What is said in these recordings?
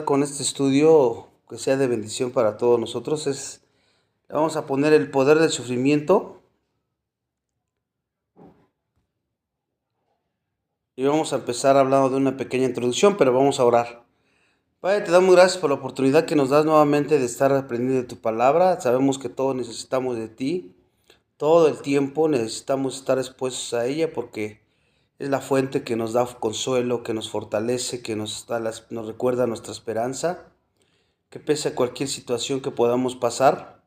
Con este estudio que sea de bendición para todos nosotros vamos a poner el poder del sufrimiento y vamos a empezar hablando de una pequeña introducción, pero vamos a orar. Padre, te damos gracias por la oportunidad que nos das nuevamente de estar aprendiendo de tu palabra. Sabemos que todos necesitamos de ti, todo el tiempo necesitamos estar expuestos a ella porque es la fuente que nos da consuelo, que nos fortalece, que nos recuerda nuestra esperanza, que pese a cualquier situación que podamos pasar,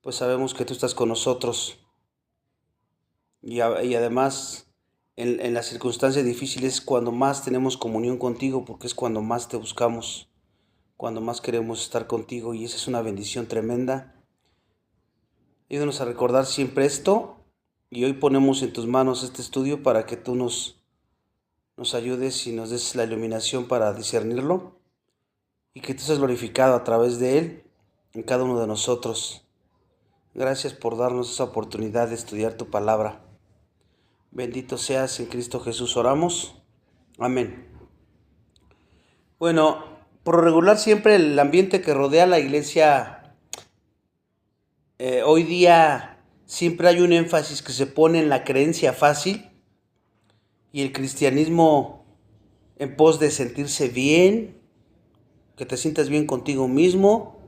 pues sabemos que tú estás con nosotros y además en las circunstancias difíciles es cuando más tenemos comunión contigo, porque es cuando más te buscamos, cuando más queremos estar contigo, y esa es una bendición tremenda. Ayúdanos a recordar siempre esto, y hoy ponemos en tus manos este estudio para que tú nos ayudes y nos des la iluminación para discernirlo, y que tú seas glorificado a través de él en cada uno de nosotros. Gracias por darnos esa oportunidad de estudiar tu palabra. Bendito seas, en Cristo Jesús oramos. Amén. Bueno, por lo regular siempre el ambiente que rodea la iglesia, hoy día siempre hay un énfasis que se pone en la creencia fácil y el cristianismo en pos de sentirse bien, que te sientas bien contigo mismo,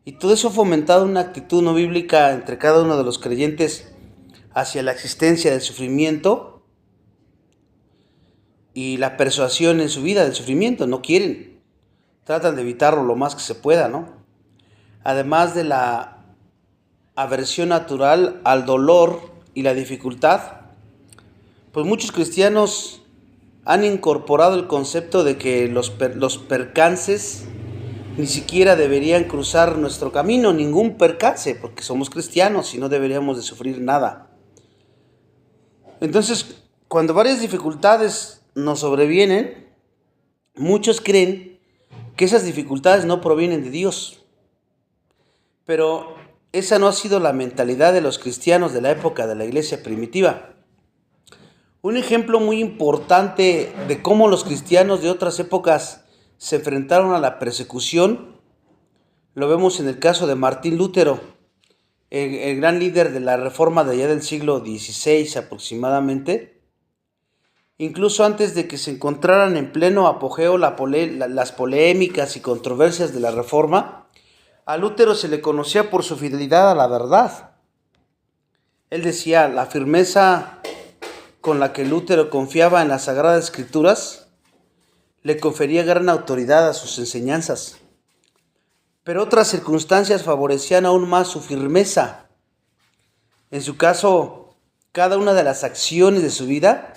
y todo eso ha fomentado una actitud no bíblica entre cada uno de los creyentes hacia la existencia del sufrimiento y la persuasión en su vida del sufrimiento. No quieren, tratan de evitarlo lo más que se pueda, ¿no? Además de la aversión natural al dolor y la dificultad, pues muchos cristianos han incorporado el concepto de que los percances ni siquiera deberían cruzar nuestro camino, ningún percance, porque somos cristianos y no deberíamos de sufrir nada. Entonces, cuando varias dificultades nos sobrevienen, muchos creen que esas dificultades no provienen de Dios. Pero esa no ha sido la mentalidad de los cristianos de la época de la iglesia primitiva. Un ejemplo muy importante de cómo los cristianos de otras épocas se enfrentaron a la persecución lo vemos en el caso de Martín Lutero, el gran líder de la Reforma de allá del siglo XVI aproximadamente. Incluso antes de que se encontraran en pleno apogeo las polémicas y controversias de la Reforma, a Lutero se le conocía por su fidelidad a la verdad. Él decía, la firmeza con la que Lutero confiaba en las Sagradas Escrituras le confería gran autoridad a sus enseñanzas. Pero otras circunstancias favorecían aún más su firmeza. En su caso, cada una de las acciones de su vida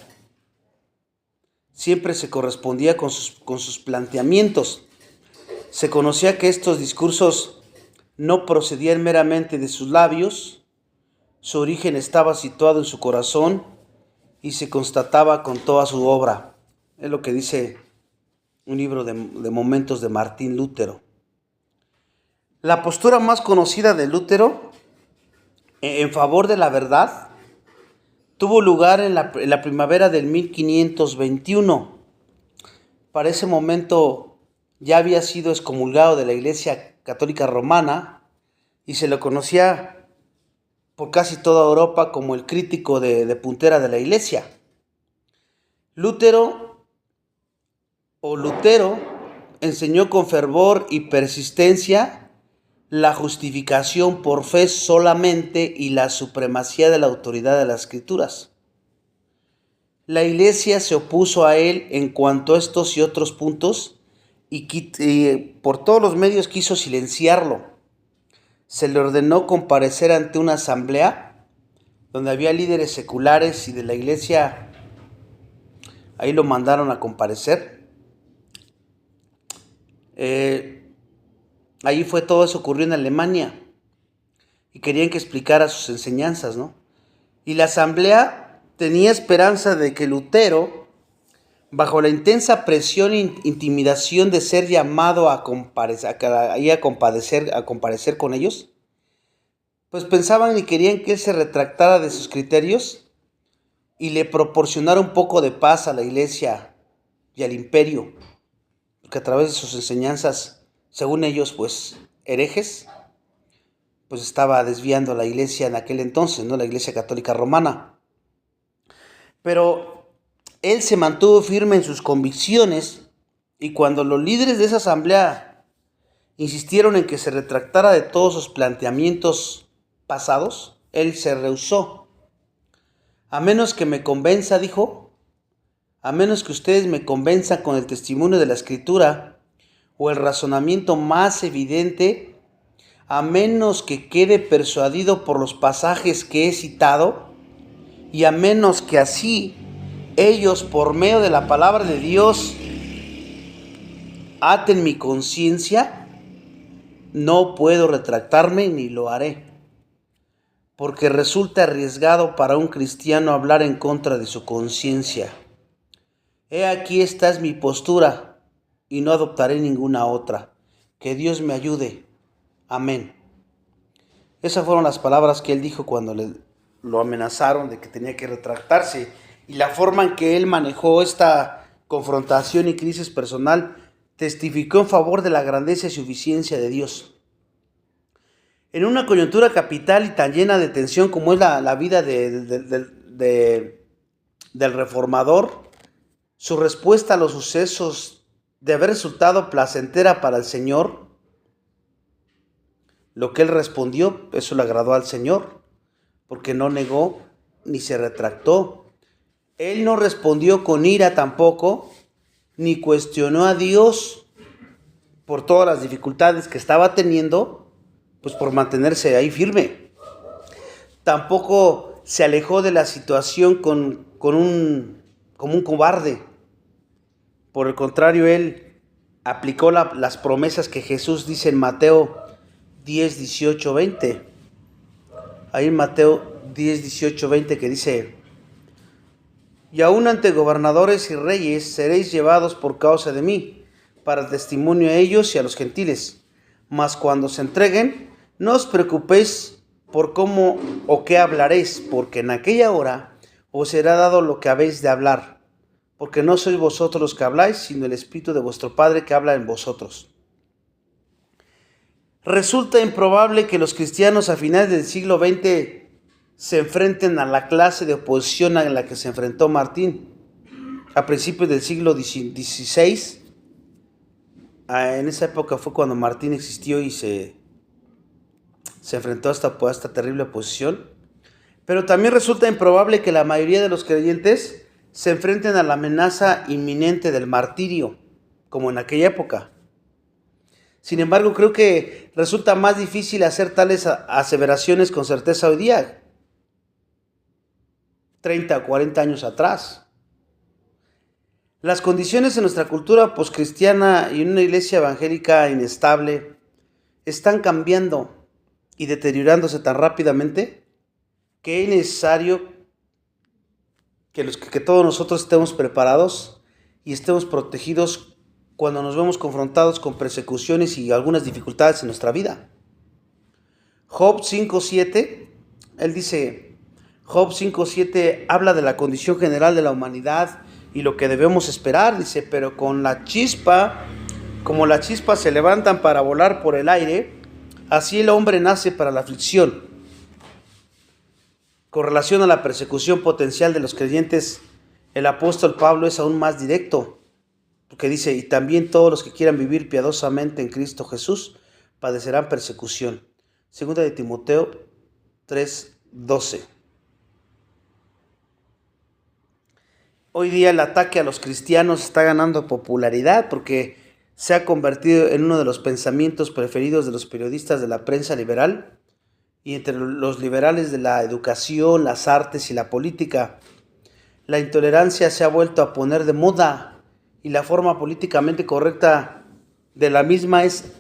siempre se correspondía con sus planteamientos. Se conocía que estos discursos no procedían meramente de sus labios, su origen estaba situado en su corazón y se constataba con toda su obra. Es lo que dice un libro de momentos de Martín Lutero. La postura más conocida de Lutero en favor de la verdad tuvo lugar en la primavera del 1521. Para ese momento ya había sido excomulgado de la Iglesia Católica Romana y se lo conocía por casi toda Europa como el crítico de puntera de la Iglesia. Lutero enseñó con fervor y persistencia la justificación por fe solamente y la supremacía de la autoridad de las Escrituras. La Iglesia se opuso a él en cuanto a estos y otros puntos y por todos los medios quiso silenciarlo. Se le ordenó comparecer ante una asamblea donde había líderes seculares y de la Iglesia. Ahí lo mandaron a comparecer. Ahí fue todo eso, ocurrió en Alemania y querían que explicara sus enseñanzas, ¿no? Y la asamblea tenía esperanza de que Lutero, bajo la intensa presión e intimidación de ser llamado a comparecer con ellos, pues pensaban y querían que él se retractara de sus criterios y le proporcionara un poco de paz a la iglesia y al imperio. que a través de sus enseñanzas, según ellos, pues herejes, pues estaba desviando la iglesia en aquel entonces, ¿no? La iglesia católica romana. Pero él se mantuvo firme en sus convicciones, y cuando los líderes de esa asamblea insistieron en que se retractara de todos sus planteamientos pasados, él se rehusó. A menos que me convenza, dijo, a menos que ustedes me convenzan con el testimonio de la Escritura o el razonamiento más evidente, a menos que quede persuadido por los pasajes que he citado, y a menos que así ellos, por medio de la palabra de Dios, aten mi conciencia, no puedo retractarme ni lo haré, porque resulta arriesgado para un cristiano hablar en contra de su conciencia. He aquí, esta es mi postura, y no adoptaré ninguna otra. Que Dios me ayude. Amén. Esas fueron las palabras que él dijo cuando lo amenazaron de que tenía que retractarse, y la forma en que él manejó esta confrontación y crisis personal testificó en favor de la grandeza y suficiencia de Dios. En una coyuntura capital y tan llena de tensión como es la vida del reformador, su respuesta a los sucesos de haber resultado placentera para el Señor, lo que él respondió, eso le agradó al Señor, porque no negó ni se retractó. Él no respondió con ira tampoco, ni cuestionó a Dios por todas las dificultades que estaba teniendo, pues por mantenerse ahí firme. Tampoco se alejó de la situación como un cobarde. Por el contrario, él aplicó las promesas que Jesús dice en Mateo 10, 18, 20. Ahí en Mateo 10, 18, 20 que dice: y aún ante gobernadores y reyes seréis llevados por causa de mí, para testimonio a ellos y a los gentiles. Mas cuando se entreguen, no os preocupéis por cómo o qué hablaréis, porque en aquella hora os será dado lo que habéis de hablar, porque no sois vosotros los que habláis, sino el Espíritu de vuestro Padre que habla en vosotros. Resulta improbable que los cristianos a finales del siglo XX se enfrenten a la clase de oposición a la que se enfrentó Martín a principios del siglo XVI. En esa época fue cuando Martín existió y se enfrentó a esta terrible oposición. Pero también resulta improbable que la mayoría de los creyentes se enfrenten a la amenaza inminente del martirio, como en aquella época. Sin embargo, creo que resulta más difícil hacer tales aseveraciones con certeza hoy día, 30 o 40 años atrás. Las condiciones en nuestra cultura poscristiana y en una iglesia evangélica inestable están cambiando y deteriorándose tan rápidamente que es necesario que todos nosotros estemos preparados y estemos protegidos cuando nos vemos confrontados con persecuciones y algunas dificultades en nuestra vida. Job 5:7, él dice, Job 5:7 habla de la condición general de la humanidad y lo que debemos esperar, dice, pero como las chispas se levantan para volar por el aire, así el hombre nace para la aflicción. Con relación a la persecución potencial de los creyentes, el apóstol Pablo es aún más directo, porque dice, y también todos los que quieran vivir piadosamente en Cristo Jesús padecerán persecución. Segunda de Timoteo 3:12. Hoy día el ataque a los cristianos está ganando popularidad porque se ha convertido en uno de los pensamientos preferidos de los periodistas de la prensa liberal y entre los liberales de la educación, las artes y la política. La intolerancia se ha vuelto a poner de moda y la forma políticamente correcta de la misma es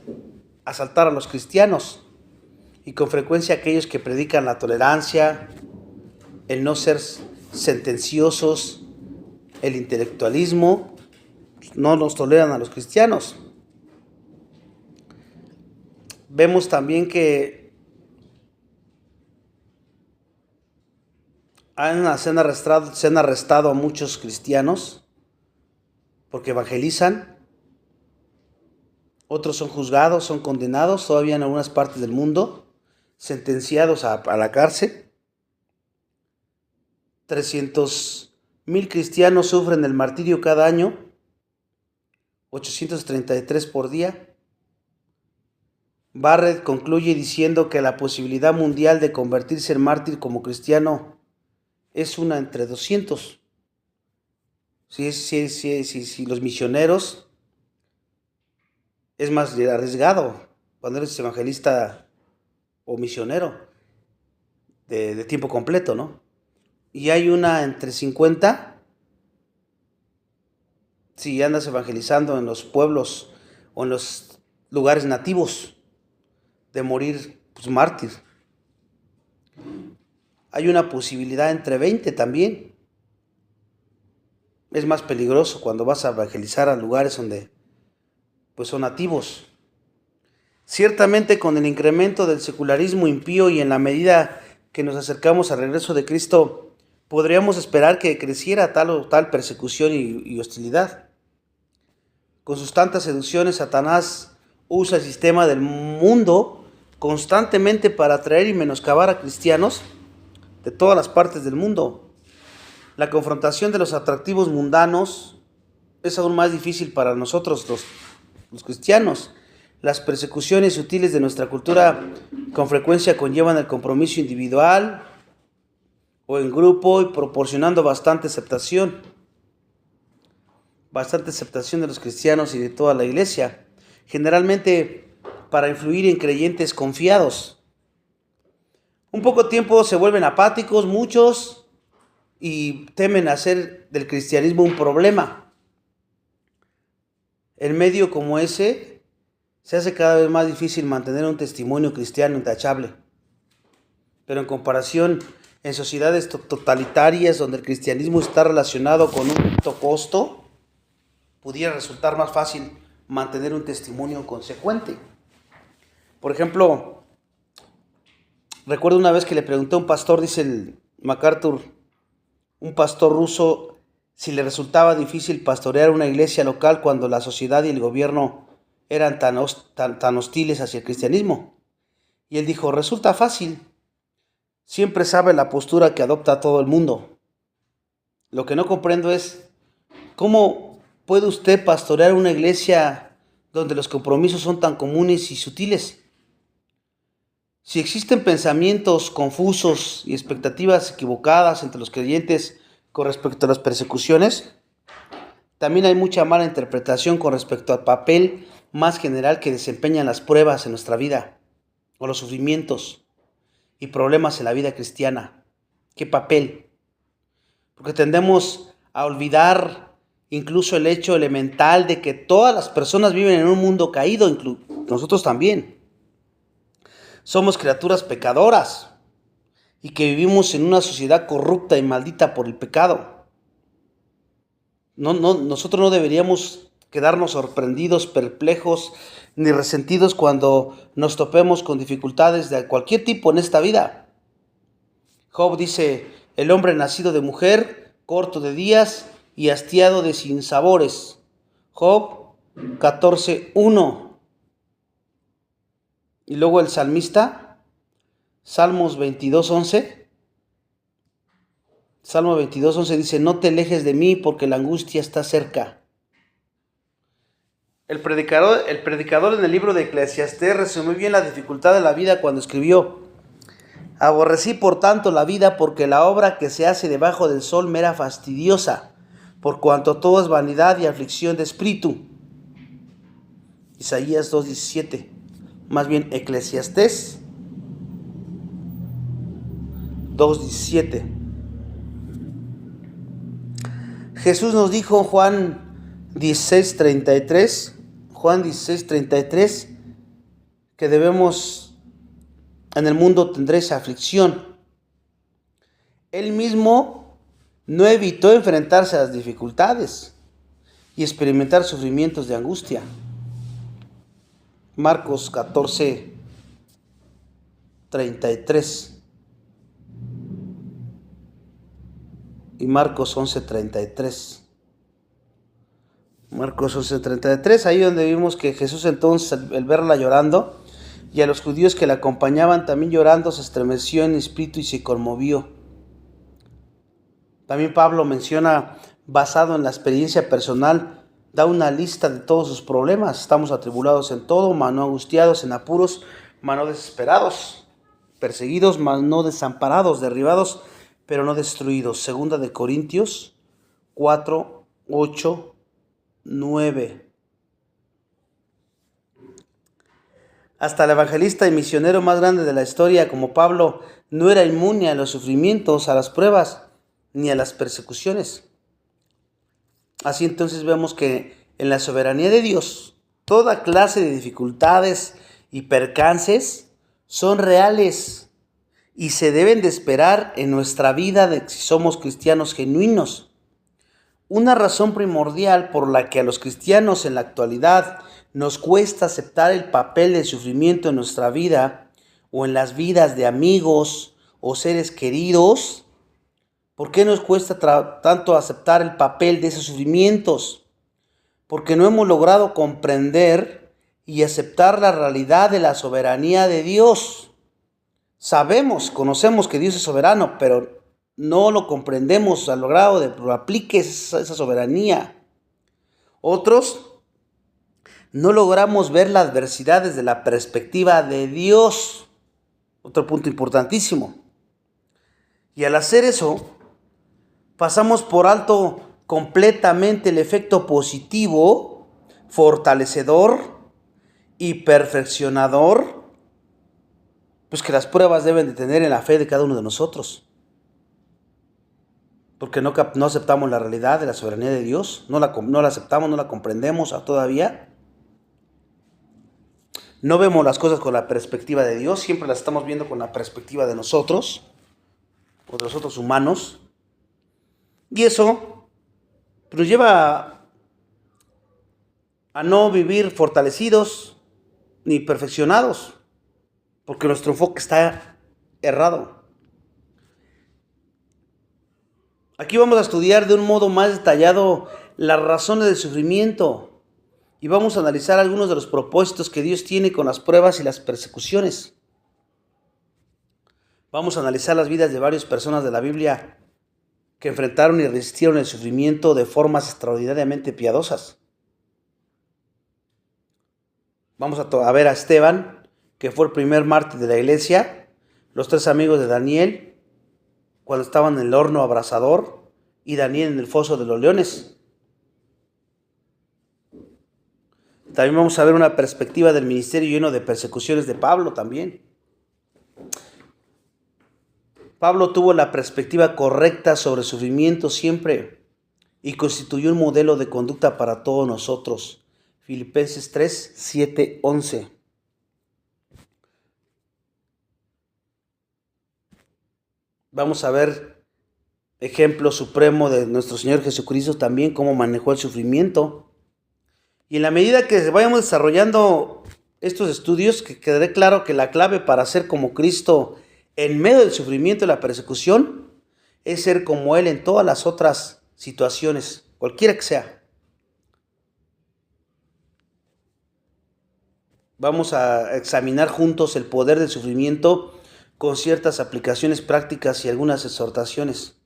asaltar a los cristianos, y con frecuencia aquellos que predican la tolerancia, el no ser sentenciosos, el intelectualismo, no los toleran a los cristianos. Vemos también que se han arrestado a muchos cristianos porque evangelizan, Otros son juzgados, son condenados todavía en algunas partes del mundo, sentenciados a la cárcel. 300,000 cristianos sufren el martirio cada año, 833 por día. Barrett concluye diciendo que la posibilidad mundial de convertirse en mártir como cristiano es una entre 200. Si los misioneros es más arriesgado cuando eres evangelista o misionero de tiempo completo, ¿no? Y hay una entre 50 si andas evangelizando en los pueblos o en los lugares nativos, de morir pues mártir. Hay una posibilidad entre 20 también. Es más peligroso cuando vas a evangelizar a lugares donde pues son nativos. Ciertamente con el incremento del secularismo impío y en la medida que nos acercamos al regreso de Cristo, podríamos esperar que creciera tal o tal persecución y hostilidad. Con sus tantas seducciones, Satanás usa el sistema del mundo constantemente para atraer y menoscabar a cristianos de todas las partes del mundo. La confrontación de los atractivos mundanos es aún más difícil para nosotros los cristianos. Las persecuciones sutiles de nuestra cultura con frecuencia conllevan el compromiso individual o en grupo y proporcionando bastante aceptación de los cristianos y de toda la iglesia, generalmente para influir en creyentes confiados. Un poco tiempo se vuelven apáticos muchos y temen hacer del cristianismo un problema. En medio como ese, se hace cada vez más difícil mantener un testimonio cristiano intachable. Pero en comparación, en sociedades totalitarias donde el cristianismo está relacionado con un alto costo, pudiera resultar más fácil mantener un testimonio consecuente. Por ejemplo, recuerdo una vez que le pregunté a un pastor, dice el MacArthur, un pastor ruso, si le resultaba difícil pastorear una iglesia local cuando la sociedad y el gobierno eran tan hostiles hacia el cristianismo. Y él dijo, resulta fácil. Siempre sabe la postura que adopta todo el mundo. Lo que no comprendo es, ¿cómo puede usted pastorear una iglesia donde los compromisos son tan comunes y sutiles? Si existen pensamientos confusos y expectativas equivocadas entre los creyentes con respecto a las persecuciones, también hay mucha mala interpretación con respecto al papel más general que desempeñan las pruebas en nuestra vida, o los sufrimientos y problemas en la vida cristiana. ¿Qué papel? Porque tendemos a olvidar incluso el hecho elemental de que todas las personas viven en un mundo caído, nosotros también. Somos criaturas pecadoras y que vivimos en una sociedad corrupta y maldita por el pecado. Nosotros no deberíamos quedarnos sorprendidos, perplejos ni resentidos cuando nos topemos con dificultades de cualquier tipo en esta vida. Job dice, el hombre nacido de mujer, corto de días y hastiado de sinsabores. Job 14:1. Y luego el salmista, Salmos 22:11. Salmo 22:11 dice, no te alejes de mí porque la angustia está cerca. El predicador en el libro de Eclesiastés resumió bien la dificultad de la vida cuando escribió, aborrecí por tanto la vida porque la obra que se hace debajo del sol me era fastidiosa, por cuanto todo es vanidad y aflicción de espíritu. Isaías 2:17. Más bien Eclesiastés 2:17. Jesús nos dijo en Juan 16:33, que debemos, en el mundo tendréis aflicción. Él mismo no evitó enfrentarse a las dificultades y experimentar sufrimientos de angustia. Marcos 14:33 y Marcos 11:33. Marcos 11:33, ahí donde vimos que Jesús entonces, al verla llorando, y a los judíos que la acompañaban también llorando, se estremeció en espíritu y se conmovió. También Pablo menciona, basado en la experiencia personal, da una lista de todos sus problemas. Estamos atribulados en todo, mas no angustiados, en apuros, mas no desesperados, perseguidos, mas no desamparados, derribados, pero no destruidos. Segunda de Corintios 4, 8, 9. Hasta el evangelista y misionero más grande de la historia, como Pablo, no era inmune a los sufrimientos, a las pruebas, ni a las persecuciones. Así entonces vemos que en la soberanía de Dios, toda clase de dificultades y percances son reales y se deben de esperar en nuestra vida si somos cristianos genuinos. Una razón primordial por la que a los cristianos en la actualidad nos cuesta aceptar el papel del sufrimiento en nuestra vida o en las vidas de amigos o seres queridos. ¿Por qué nos cuesta tanto aceptar el papel de esos sufrimientos? Porque no hemos logrado comprender y aceptar la realidad de la soberanía de Dios. Conocemos que Dios es soberano, pero no lo comprendemos al grado de que apliques esa soberanía. Otros no logramos ver la adversidad desde la perspectiva de Dios. Otro punto importantísimo. Y al hacer eso, pasamos por alto completamente el efecto positivo, fortalecedor y perfeccionador, pues que las pruebas deben de tener en la fe de cada uno de nosotros. Porque no aceptamos la realidad de la soberanía de Dios, no la aceptamos, no la comprendemos todavía. No vemos las cosas con la perspectiva de Dios, siempre las estamos viendo con la perspectiva de nosotros, o de los otros humanos. Y eso nos lleva a no vivir fortalecidos ni perfeccionados, porque nuestro enfoque está errado. Aquí vamos a estudiar de un modo más detallado las razones del sufrimiento y vamos a analizar algunos de los propósitos que Dios tiene con las pruebas y las persecuciones. Vamos a analizar las vidas de varias personas de la Biblia que enfrentaron y resistieron el sufrimiento de formas extraordinariamente piadosas. Vamos a ver a Esteban, que fue el primer mártir de la iglesia, los 3 amigos de Daniel, cuando estaban en el horno abrasador, y Daniel en el foso de los leones. También vamos a ver una perspectiva del ministerio lleno de persecuciones de Pablo también. Pablo tuvo la perspectiva correcta sobre el sufrimiento siempre y constituyó un modelo de conducta para todos nosotros. Filipenses 3, 7, 11. Vamos a ver ejemplo supremo de nuestro Señor Jesucristo también, cómo manejó el sufrimiento. Y en la medida que vayamos desarrollando estos estudios, que quede claro que la clave para ser como Cristo en medio del sufrimiento y la persecución es ser como Él en todas las otras situaciones, cualquiera que sea. Vamos a examinar juntos el poder del sufrimiento con ciertas aplicaciones prácticas y algunas exhortaciones.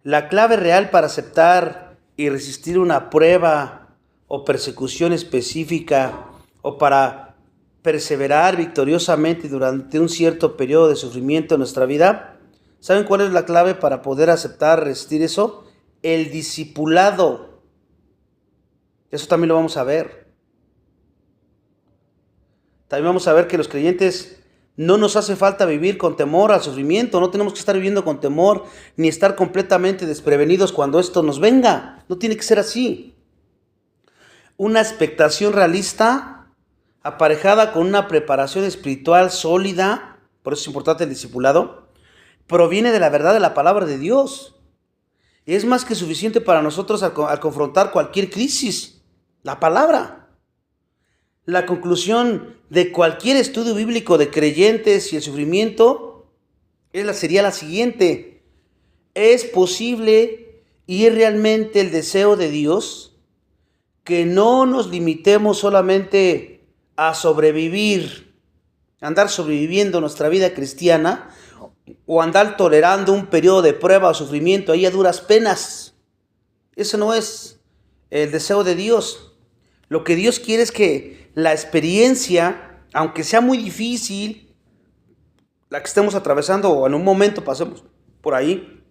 La clave real para aceptar y resistir una prueba o persecución específica o para perseverar victoriosamente durante un cierto periodo de sufrimiento en nuestra vida, ¿saben cuál es la clave para poder aceptar, resistir eso? El discipulado. Eso también lo vamos a ver. También vamos a ver que los creyentes no nos hace falta vivir con temor al sufrimiento, no tenemos que estar viviendo con temor ni estar completamente desprevenidos cuando esto nos venga. No tiene que ser así. Una expectación realista, aparejada con una preparación espiritual sólida, por eso es importante el discipulado, proviene de la verdad de la palabra de Dios. Y es más que suficiente para nosotros al confrontar cualquier crisis, la palabra. La conclusión de cualquier estudio bíblico de creyentes y el sufrimiento sería la siguiente: es posible Y es realmente el deseo de Dios que no nos limitemos solamente a sobrevivir, andar sobreviviendo nuestra vida cristiana o andar tolerando un periodo de prueba o sufrimiento ahí a duras penas. Eso no es el deseo de Dios. Lo que Dios quiere es que la experiencia, aunque sea muy difícil, la que estemos atravesando o en un momento pasemos por ahí,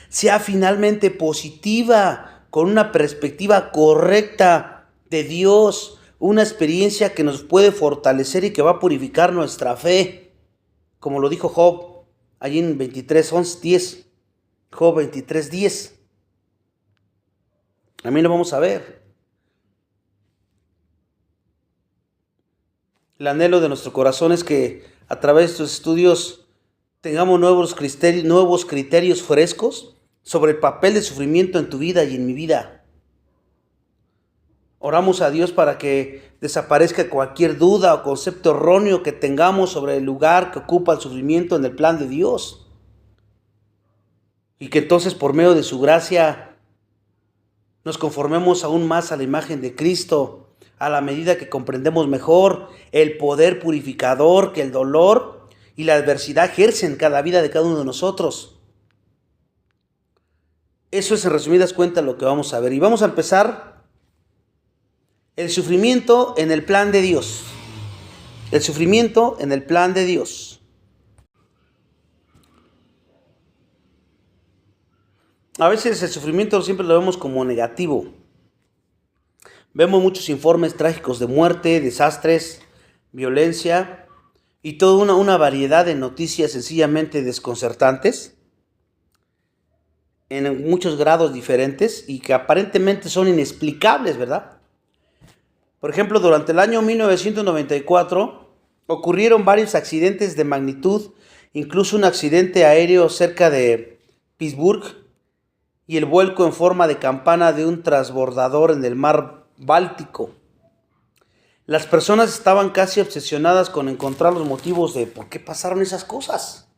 sea finalmente positiva, con una perspectiva correcta de Dios, una experiencia que nos puede fortalecer y que va a purificar nuestra fe, como lo dijo Job, allí en 23:10, Job 23:10. También lo vamos a ver. El anhelo de nuestro corazón es que a través de estos estudios tengamos nuevos criterios frescos sobre el papel del sufrimiento en tu vida y en mi vida. Oramos a Dios para que desaparezca cualquier duda o concepto erróneo que tengamos sobre el lugar que ocupa el sufrimiento en el plan de Dios. Y que entonces por medio de su gracia nos conformemos aún más a la imagen de Cristo, a la medida que comprendemos mejor el poder purificador que el dolor y la adversidad ejercen en cada vida de cada uno de nosotros. Eso es en resumidas cuentas lo que vamos a ver. Y vamos a empezar el sufrimiento en el plan de Dios. El sufrimiento en el plan de Dios. A veces el sufrimiento siempre lo vemos como negativo. Vemos muchos informes trágicos de muerte, desastres, violencia y toda una variedad de noticias sencillamente desconcertantes en muchos grados diferentes y que aparentemente son inexplicables, ¿verdad? Por ejemplo, durante el año 1994 ocurrieron varios accidentes de magnitud, incluso un accidente aéreo cerca de Pittsburgh y el vuelco en forma de campana de un transbordador en el mar Báltico. Las personas estaban casi obsesionadas con encontrar los motivos de por qué pasaron esas cosas.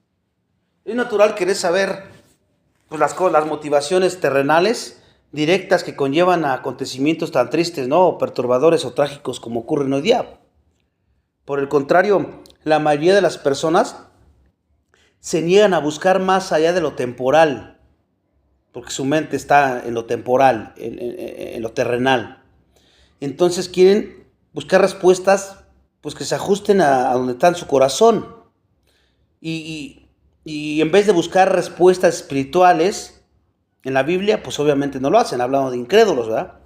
Es natural querer saber pues, las motivaciones terrenales directas que conllevan a acontecimientos tan tristes, ¿no? O perturbadores o trágicos como ocurren hoy día. Por el contrario, la mayoría de las personas se niegan a buscar más allá de lo temporal, porque su mente está en lo temporal, en lo terrenal. Entonces quieren buscar respuestas pues, que se ajusten a donde está en su corazón. Y en vez de buscar respuestas espirituales en la Biblia, pues obviamente no lo hacen, hablamos de incrédulos, ¿verdad?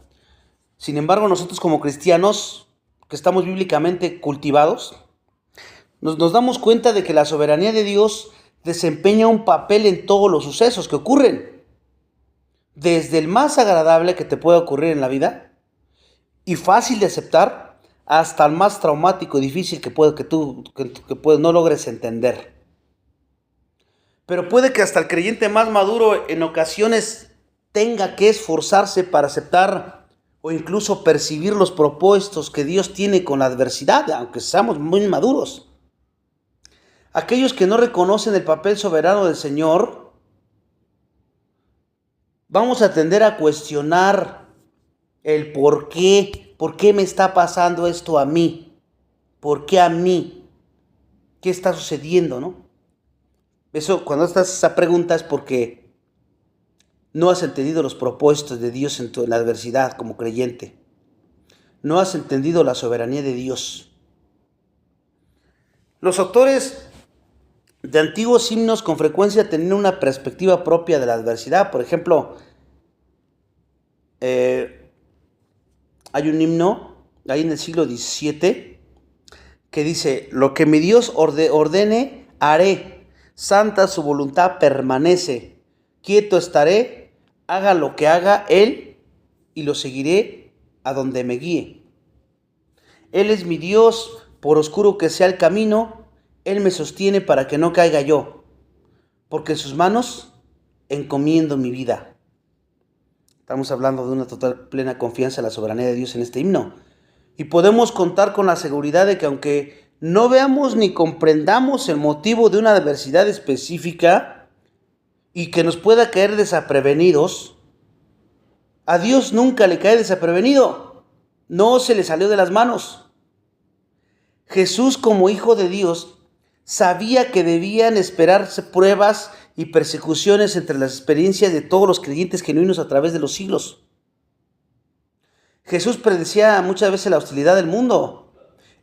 Sin embargo, nosotros como cristianos, que estamos bíblicamente cultivados, nos damos cuenta de que la soberanía de Dios desempeña un papel en todos los sucesos que ocurren. Desde el más agradable que te pueda ocurrir en la vida y fácil de aceptar hasta el más traumático y difícil que no logres entender. Pero puede que hasta el creyente más maduro en ocasiones tenga que esforzarse para aceptar o incluso percibir los propósitos que Dios tiene con la adversidad, aunque seamos muy maduros. Aquellos que no reconocen el papel soberano del Señor, vamos a tender a cuestionar el por qué me está pasando esto a mí, por qué a mí, qué está sucediendo, ¿no? Eso, cuando estás esa pregunta es porque no has entendido los propósitos de Dios en la adversidad como creyente. No has entendido la soberanía de Dios. Los autores de antiguos himnos con frecuencia tenían una perspectiva propia de la adversidad. Por ejemplo, hay un himno ahí en el siglo XVII que dice: lo que mi Dios ordene, haré. Santa su voluntad permanece. Quieto estaré, haga lo que haga Él, y lo seguiré a donde me guíe. Él es mi Dios, por oscuro que sea el camino, Él me sostiene para que no caiga yo, porque en sus manos encomiendo mi vida. Estamos hablando de una total plena confianza en la soberanía de Dios en este himno. Y podemos contar con la seguridad de que aunque no veamos ni comprendamos el motivo de una adversidad específica, y que nos pueda caer desaprevenidos, a Dios nunca le cae desaprevenido. No se le salió de las manos. Jesús, como Hijo de Dios, sabía que debían esperarse pruebas y persecuciones entre las experiencias de todos los creyentes genuinos a través de los siglos. Jesús predecía muchas veces la hostilidad del mundo.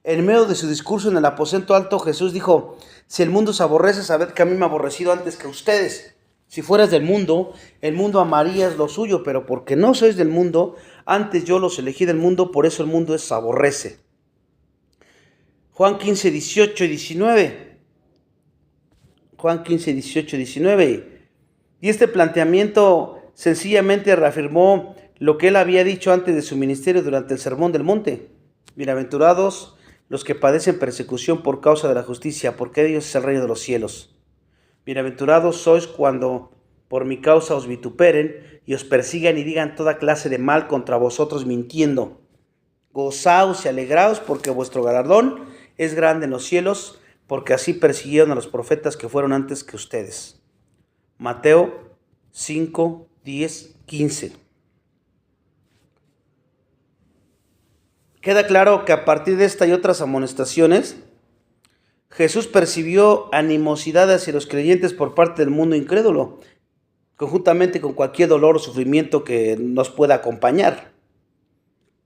En medio de su discurso en el aposento alto, Jesús dijo: si el mundo os aborrece, sabed que a mí me ha aborrecido antes que a ustedes. Si fueras del mundo, el mundo amarías lo suyo, pero porque no sois del mundo, antes yo los elegí del mundo, por eso el mundo os aborrece. Juan 15, 18 y 19. Juan 15, 18 y 19. Y este planteamiento sencillamente reafirmó lo que él había dicho antes de su ministerio durante el Sermón del Monte. Bienaventurados los que padecen persecución por causa de la justicia, porque de ellos es el reino de los cielos. Bienaventurados sois cuando por mi causa os vituperen y os persigan y digan toda clase de mal contra vosotros mintiendo. Gozaos y alegraos, porque vuestro galardón es grande en los cielos, porque así persiguieron a los profetas que fueron antes que ustedes. Mateo 5, 10, 15. Queda claro que a partir de esta y otras amonestaciones, Jesús percibió animosidad hacia los creyentes por parte del mundo incrédulo, conjuntamente con cualquier dolor o sufrimiento que nos pueda acompañar.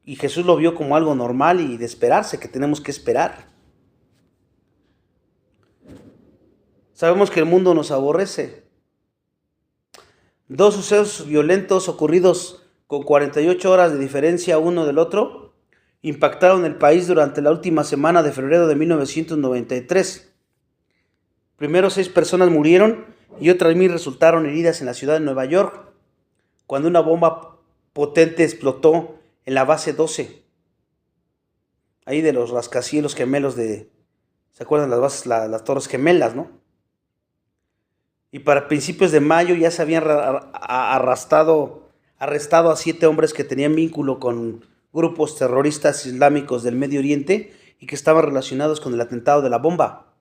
Y Jesús lo vio como algo normal y de esperarse, que tenemos que esperar. Sabemos que el mundo nos aborrece. Dos sucesos violentos ocurridos con 48 horas de diferencia uno del otro impactaron el país durante la última semana de febrero de 1993. Primero 6 personas murieron y otras 1000 resultaron heridas en la ciudad de Nueva York, cuando una bomba potente explotó en la base 12, ahí de los rascacielos gemelos de, ¿se acuerdan las bases, las torres gemelas, no? Y para principios de mayo ya se habían arrestado a 7 hombres que tenían vínculo con grupos terroristas islámicos del Medio Oriente y que estaban relacionados con el atentado de la bomba.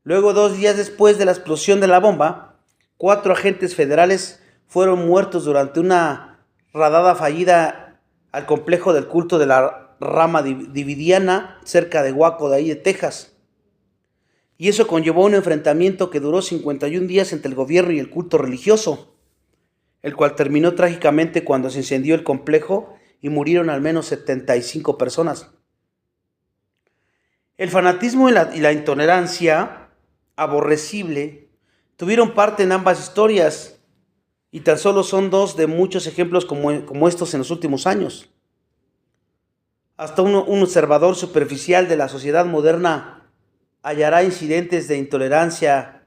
Luego, 2 días después de la explosión de la bomba, 4 agentes federales fueron muertos durante una radada fallida al complejo del culto de la rama Davidiana cerca de Waco, de ahí de Texas. Y eso conllevó un enfrentamiento que duró 51 días entre el gobierno y el culto religioso, el cual terminó trágicamente cuando se incendió el complejo y murieron al menos 75 personas. El fanatismo y la intolerancia aborrecible tuvieron parte en ambas historias, y tan solo son 2 de muchos ejemplos como estos en los últimos años. Hasta un observador superficial de la sociedad moderna hallará incidentes de intolerancia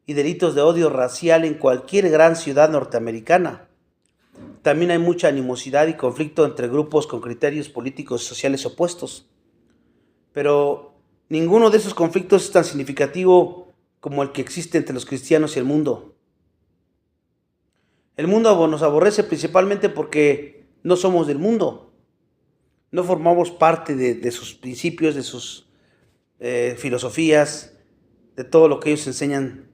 y delitos de odio racial en cualquier gran ciudad norteamericana. También hay mucha animosidad y conflicto entre grupos con criterios políticos y sociales opuestos. Pero ninguno de esos conflictos es tan significativo como el que existe entre los cristianos y el mundo. El mundo nos aborrece principalmente porque no somos del mundo. No formamos parte de sus principios, de sus filosofías, de todo lo que ellos enseñan.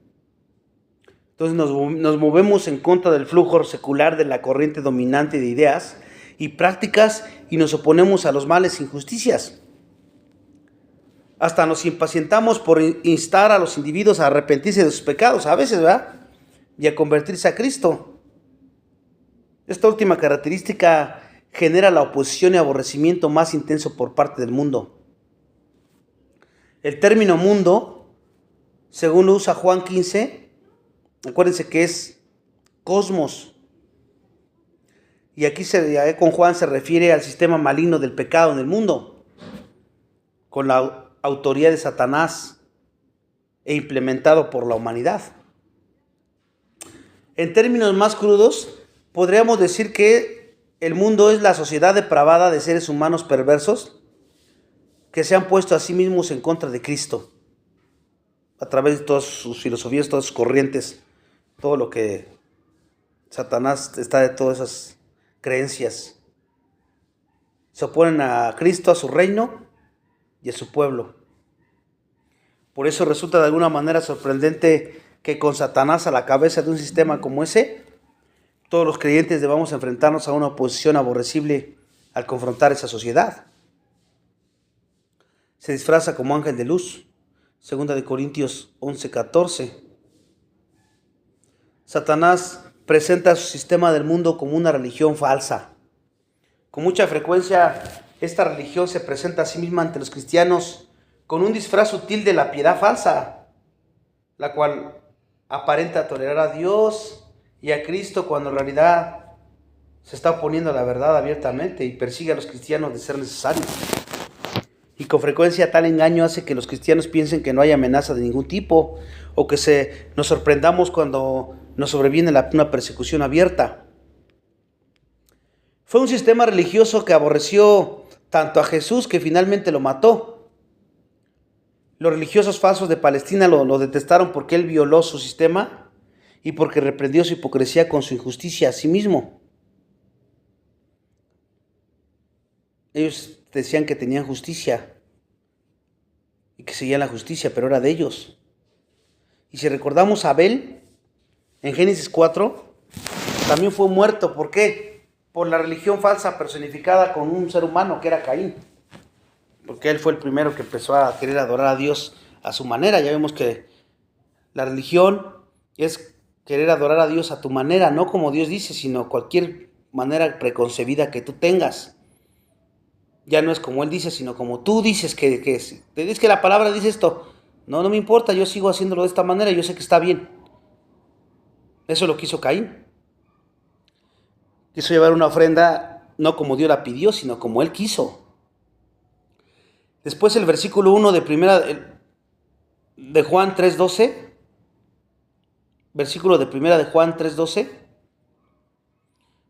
Entonces nos movemos en contra del flujo secular de la corriente dominante de ideas y prácticas y nos oponemos a los males e injusticias. Hasta nos impacientamos por instar a los individuos a arrepentirse de sus pecados, a veces, ¿verdad? Y a convertirse a Cristo. Esta última característica genera la oposición y aborrecimiento más intenso por parte del mundo. El término mundo, según lo usa Juan 15, acuérdense que es cosmos. Y aquí con Juan se refiere al sistema maligno del pecado en el mundo, con la autoridad de Satanás e implementado por la humanidad. En términos más crudos, podríamos decir que el mundo es la sociedad depravada de seres humanos perversos que se han puesto a sí mismos en contra de Cristo a través de todas sus filosofías, todas sus corrientes, todo lo que Satanás está de todas esas creencias. Se oponen a Cristo, a su reino y a su pueblo. Por eso resulta de alguna manera sorprendente que con Satanás a la cabeza de un sistema como ese, todos los creyentes debamos enfrentarnos a una oposición aborrecible al confrontar esa sociedad. Se disfraza como ángel de luz. 2 Corintios 11:14. Satanás presenta su sistema del mundo como una religión falsa. Con mucha frecuencia, esta religión se presenta a sí misma ante los cristianos con un disfraz sutil de la piedad falsa, la cual aparenta tolerar a Dios y a Cristo cuando en realidad se está oponiendo a la verdad abiertamente y persigue a los cristianos de ser necesario. Y con frecuencia tal engaño hace que los cristianos piensen que no hay amenaza de ningún tipo o que nos sorprendamos cuando nos sobreviene una persecución abierta. Fue un sistema religioso que aborreció tanto a Jesús que finalmente lo mató. Los religiosos falsos de Palestina lo detestaron porque él violó su sistema y porque reprendió su hipocresía con su injusticia a sí mismo. Ellos decían que tenían justicia y que seguían la justicia, pero era de ellos. Y si recordamos a Abel, en Génesis 4, también fue muerto. ¿Por qué? Por la religión falsa personificada con un ser humano que era Caín. Porque él fue el primero que empezó a querer adorar a Dios a su manera. Ya vemos que la religión es querer adorar a Dios a tu manera, no como Dios dice, sino cualquier manera preconcebida que tú tengas. Ya no es como él dice, sino como tú dices que es. Te dices que la palabra dice esto. No me importa, yo sigo haciéndolo de esta manera, yo sé que está bien. Eso lo quiso Caín. Quiso llevar una ofrenda no como Dios la pidió, sino como él quiso. Después el versículo 1 de Juan 3:12. Versículo de primera de Juan 3:12.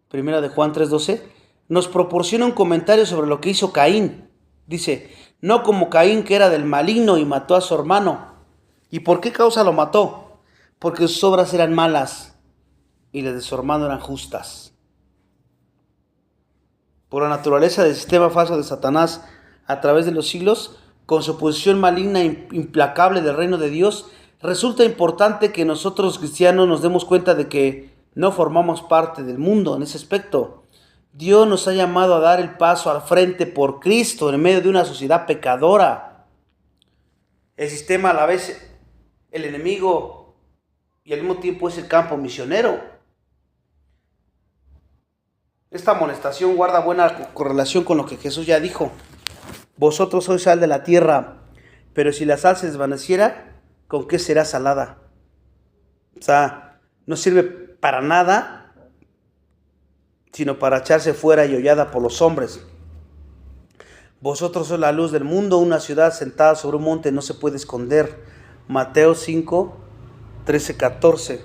Primera de Juan 3:12. Nos proporciona un comentario sobre lo que hizo Caín. Dice, no como Caín, que era del maligno y mató a su hermano. ¿Y por qué causa lo mató? Porque sus obras eran malas y las de su hermano eran justas. Por la naturaleza del sistema falso de Satanás a través de los siglos, con su posición maligna e implacable del reino de Dios, resulta importante que nosotros los cristianos nos demos cuenta de que no formamos parte del mundo en ese aspecto. Dios nos ha llamado a dar el paso al frente por Cristo en medio de una sociedad pecadora. El sistema a la vez el enemigo y al mismo tiempo es el campo misionero. Esta amonestación guarda buena correlación con lo que Jesús ya dijo. Vosotros sois sal de la tierra, pero si la sal se desvaneciera, ¿con qué será salada? O sea, no sirve para nada, sino para echarse fuera y hollada por los hombres. Vosotros sois la luz del mundo, una ciudad sentada sobre un monte no se puede esconder. Mateo 5, 13, 14.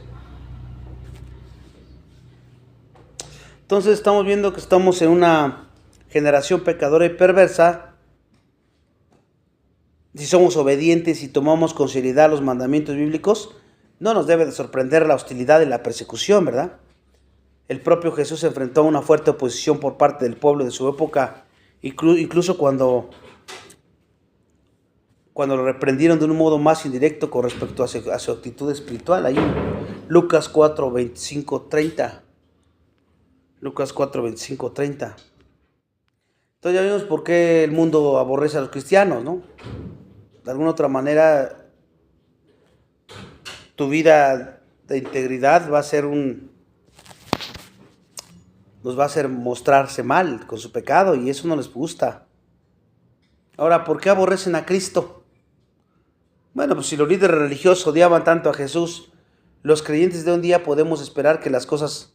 Entonces estamos viendo que estamos en una generación pecadora y perversa. Si somos obedientes y tomamos con seriedad los mandamientos bíblicos, no nos debe de sorprender la hostilidad y la persecución, ¿verdad? El propio Jesús se enfrentó a una fuerte oposición por parte del pueblo de su época, incluso cuando lo reprendieron de un modo más indirecto con respecto a su actitud espiritual. Ahí Lucas 4, 25, 30. Lucas 4, 25, 30. Entonces ya vimos por qué el mundo aborrece a los cristianos, ¿no? De alguna otra manera, tu vida de integridad nos va a hacer mostrarse mal con su pecado y eso no les gusta. Ahora, ¿por qué aborrecen a Cristo? Bueno, pues si los líderes religiosos odiaban tanto a Jesús, los creyentes de un día podemos esperar que las cosas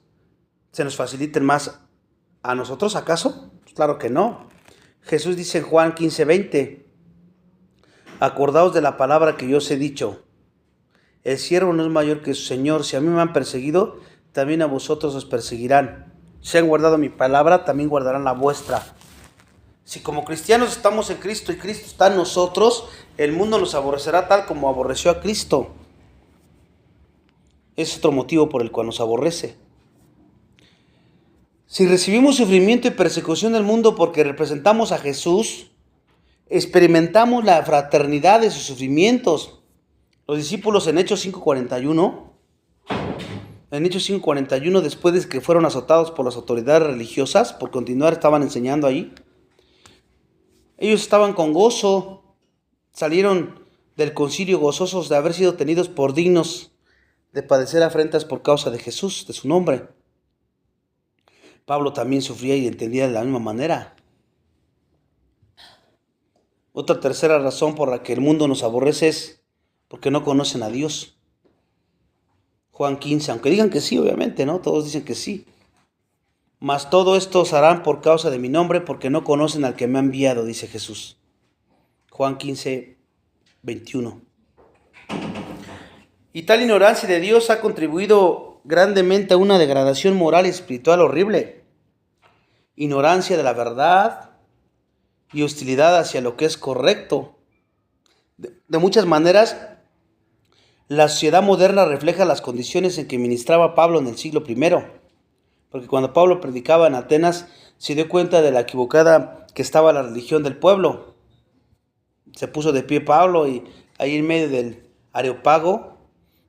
se nos faciliten más a nosotros, ¿acaso? Pues claro que no. Jesús dice en Juan 15:20, acordaos de la palabra que yo os he dicho. El siervo no es mayor que su Señor. Si a mí me han perseguido, también a vosotros os perseguirán. Si han guardado mi palabra, también guardarán la vuestra. Si como cristianos estamos en Cristo y Cristo está en nosotros, el mundo nos aborrecerá tal como aborreció a Cristo. Es otro motivo por el cual nos aborrece. Si recibimos sufrimiento y persecución del mundo porque representamos a Jesús, experimentamos la fraternidad de sus sufrimientos. Los discípulos en Hechos 5:41, después de que fueron azotados por las autoridades religiosas, por continuar estaban enseñando ahí, ellos estaban con gozo, salieron del concilio gozosos de haber sido tenidos por dignos de padecer afrentas por causa de Jesús, de su nombre. Pablo también sufría y entendía de la misma manera. Otra tercera razón por la que el mundo nos aborrece es porque no conocen a Dios. Juan 15, aunque digan que sí, obviamente, ¿no? Todos dicen que sí. Mas todo esto os harán por causa de mi nombre, porque no conocen al que me ha enviado, dice Jesús. Juan 15, 21. Y tal ignorancia de Dios ha contribuido grandemente a una degradación moral y espiritual horrible. Ignorancia de la verdad y hostilidad hacia lo que es correcto. De muchas maneras, la sociedad moderna refleja las condiciones en que ministraba Pablo en el siglo I. Porque cuando Pablo predicaba en Atenas, se dio cuenta de la equivocada que estaba la religión del pueblo. Se puso de pie Pablo y ahí en medio del Areópago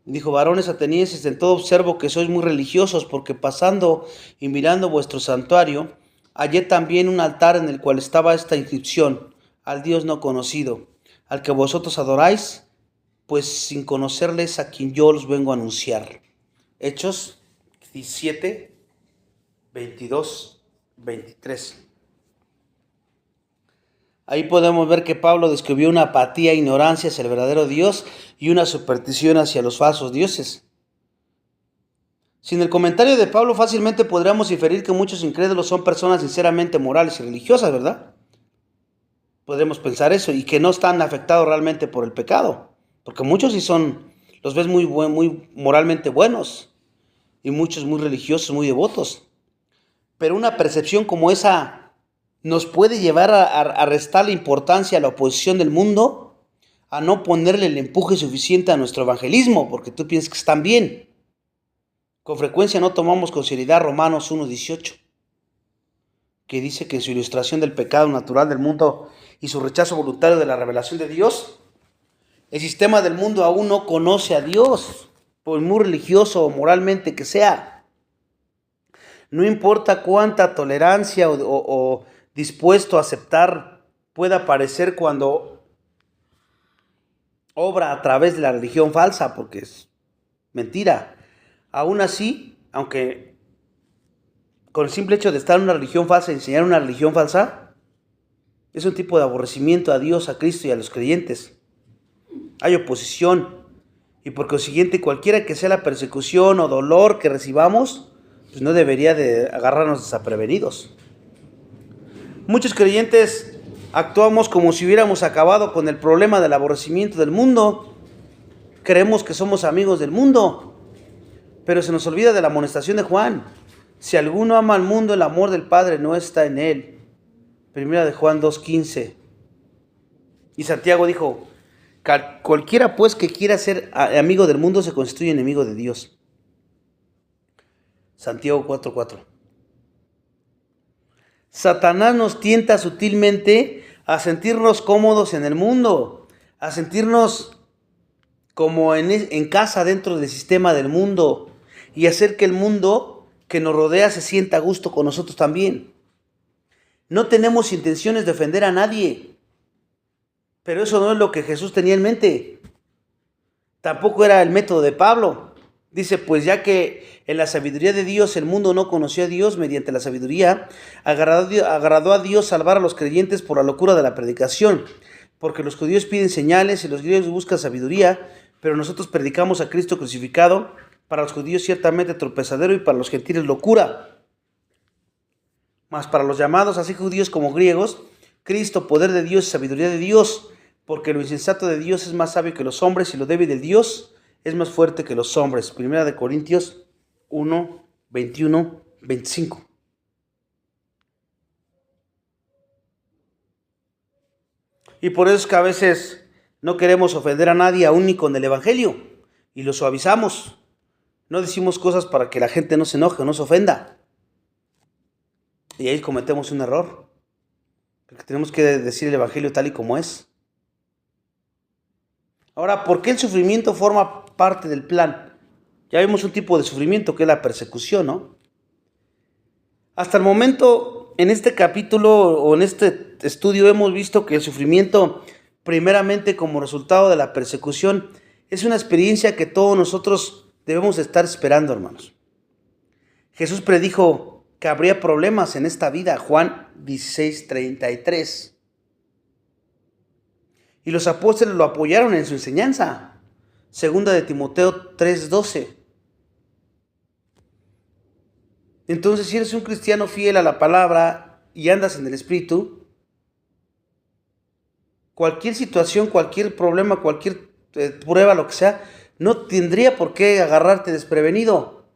dijo: varones atenienses, en todo observo que sois muy religiosos, porque pasando y mirando vuestro santuario, hallé también un altar en el cual estaba esta inscripción: al Dios no conocido, al que vosotros adoráis, pues sin conocerles a quien yo os vengo a anunciar. Hechos 17, 22, 23. Ahí podemos ver que Pablo describió una apatía e ignorancia hacia el verdadero Dios y una superstición hacia los falsos dioses. Sin el comentario de Pablo fácilmente podríamos inferir que muchos incrédulos son personas sinceramente morales y religiosas, ¿verdad? Podremos pensar eso, y que no están afectados realmente por el pecado, porque muchos sí son, los ves muy moralmente buenos y muchos muy religiosos, muy devotos. Pero una percepción como esa nos puede llevar a restarle importancia a la oposición del mundo, a no ponerle el empuje suficiente a nuestro evangelismo, porque tú piensas que están bien. Con frecuencia no tomamos con seriedad Romanos 1:18, que dice que en su ilustración del pecado natural del mundo y su rechazo voluntario de la revelación de Dios, el sistema del mundo aún no conoce a Dios, por muy religioso o moralmente que sea. No importa cuánta tolerancia o dispuesto a aceptar pueda parecer cuando obra a través de la religión falsa, porque es mentira. Aún así, aunque con el simple hecho de estar en una religión falsa y enseñar una religión falsa, es un tipo de aborrecimiento a Dios, a Cristo y a los creyentes. Hay oposición, y por consiguiente cualquiera que sea la persecución o dolor que recibamos, pues no debería de agarrarnos desprevenidos. Muchos creyentes actuamos como si hubiéramos acabado con el problema del aborrecimiento del mundo. Creemos que somos amigos del mundo, pero se nos olvida de la amonestación de Juan: si alguno ama al mundo, el amor del Padre no está en él. Primera de Juan 2:15. Y Santiago dijo: cualquiera pues que quiera ser amigo del mundo se constituye enemigo de Dios. Santiago 4:4. Satanás nos tienta sutilmente a sentirnos cómodos en el mundo, a sentirnos como en casa dentro del sistema del mundo, y hacer que el mundo que nos rodea se sienta a gusto con nosotros también. No tenemos intenciones de ofender a nadie, pero eso no es lo que Jesús tenía en mente. Tampoco era el método de Pablo. Dice: pues ya que en la sabiduría de Dios el mundo no conoció a Dios, mediante la sabiduría agradó a Dios salvar a los creyentes por la locura de la predicación. Porque los judíos piden señales y los griegos buscan sabiduría, pero nosotros predicamos a Cristo crucificado, para los judíos ciertamente tropezadero y para los gentiles locura. Mas para los llamados, así judíos como griegos, Cristo, poder de Dios y sabiduría de Dios, porque lo insensato de Dios es más sabio que los hombres y lo débil de Dios es más fuerte que los hombres. Primera de Corintios 1, 21, 25. Y por eso es que a veces no queremos ofender a nadie, aún ni con el evangelio, y lo suavizamos. No decimos cosas para que la gente no se enoje o no se ofenda. Y ahí cometemos un error, porque tenemos que decir el evangelio tal y como es. Ahora, ¿por qué el sufrimiento forma parte del plan? Ya vimos un tipo de sufrimiento que es la persecución, ¿no? Hasta el momento, en este capítulo o en este estudio hemos visto que el sufrimiento, primeramente como resultado de la persecución, es una experiencia que todos nosotros debemos estar esperando, hermanos. Jesús predijo que habría problemas en esta vida, Juan 16:33. Y los apóstoles lo apoyaron en su enseñanza, segunda de Timoteo 3:12. Entonces, si eres un cristiano fiel a la palabra y andas en el Espíritu, cualquier situación, cualquier problema, cualquier prueba, lo que sea, no tendría por qué agarrarte desprevenido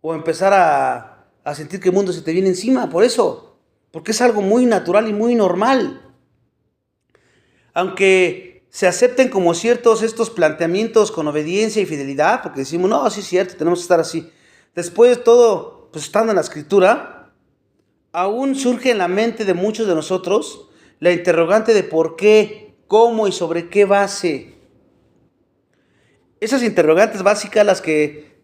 o empezar a sentir que el mundo se te viene encima, por eso, porque es algo muy natural y muy normal. Aunque se acepten como ciertos estos planteamientos con obediencia y fidelidad, porque decimos, no, sí es cierto, tenemos que estar así. Después de todo, pues estando en la Escritura, aún surge en la mente de muchos de nosotros la interrogante de por qué, cómo y sobre qué base. Esas interrogantes básicas las que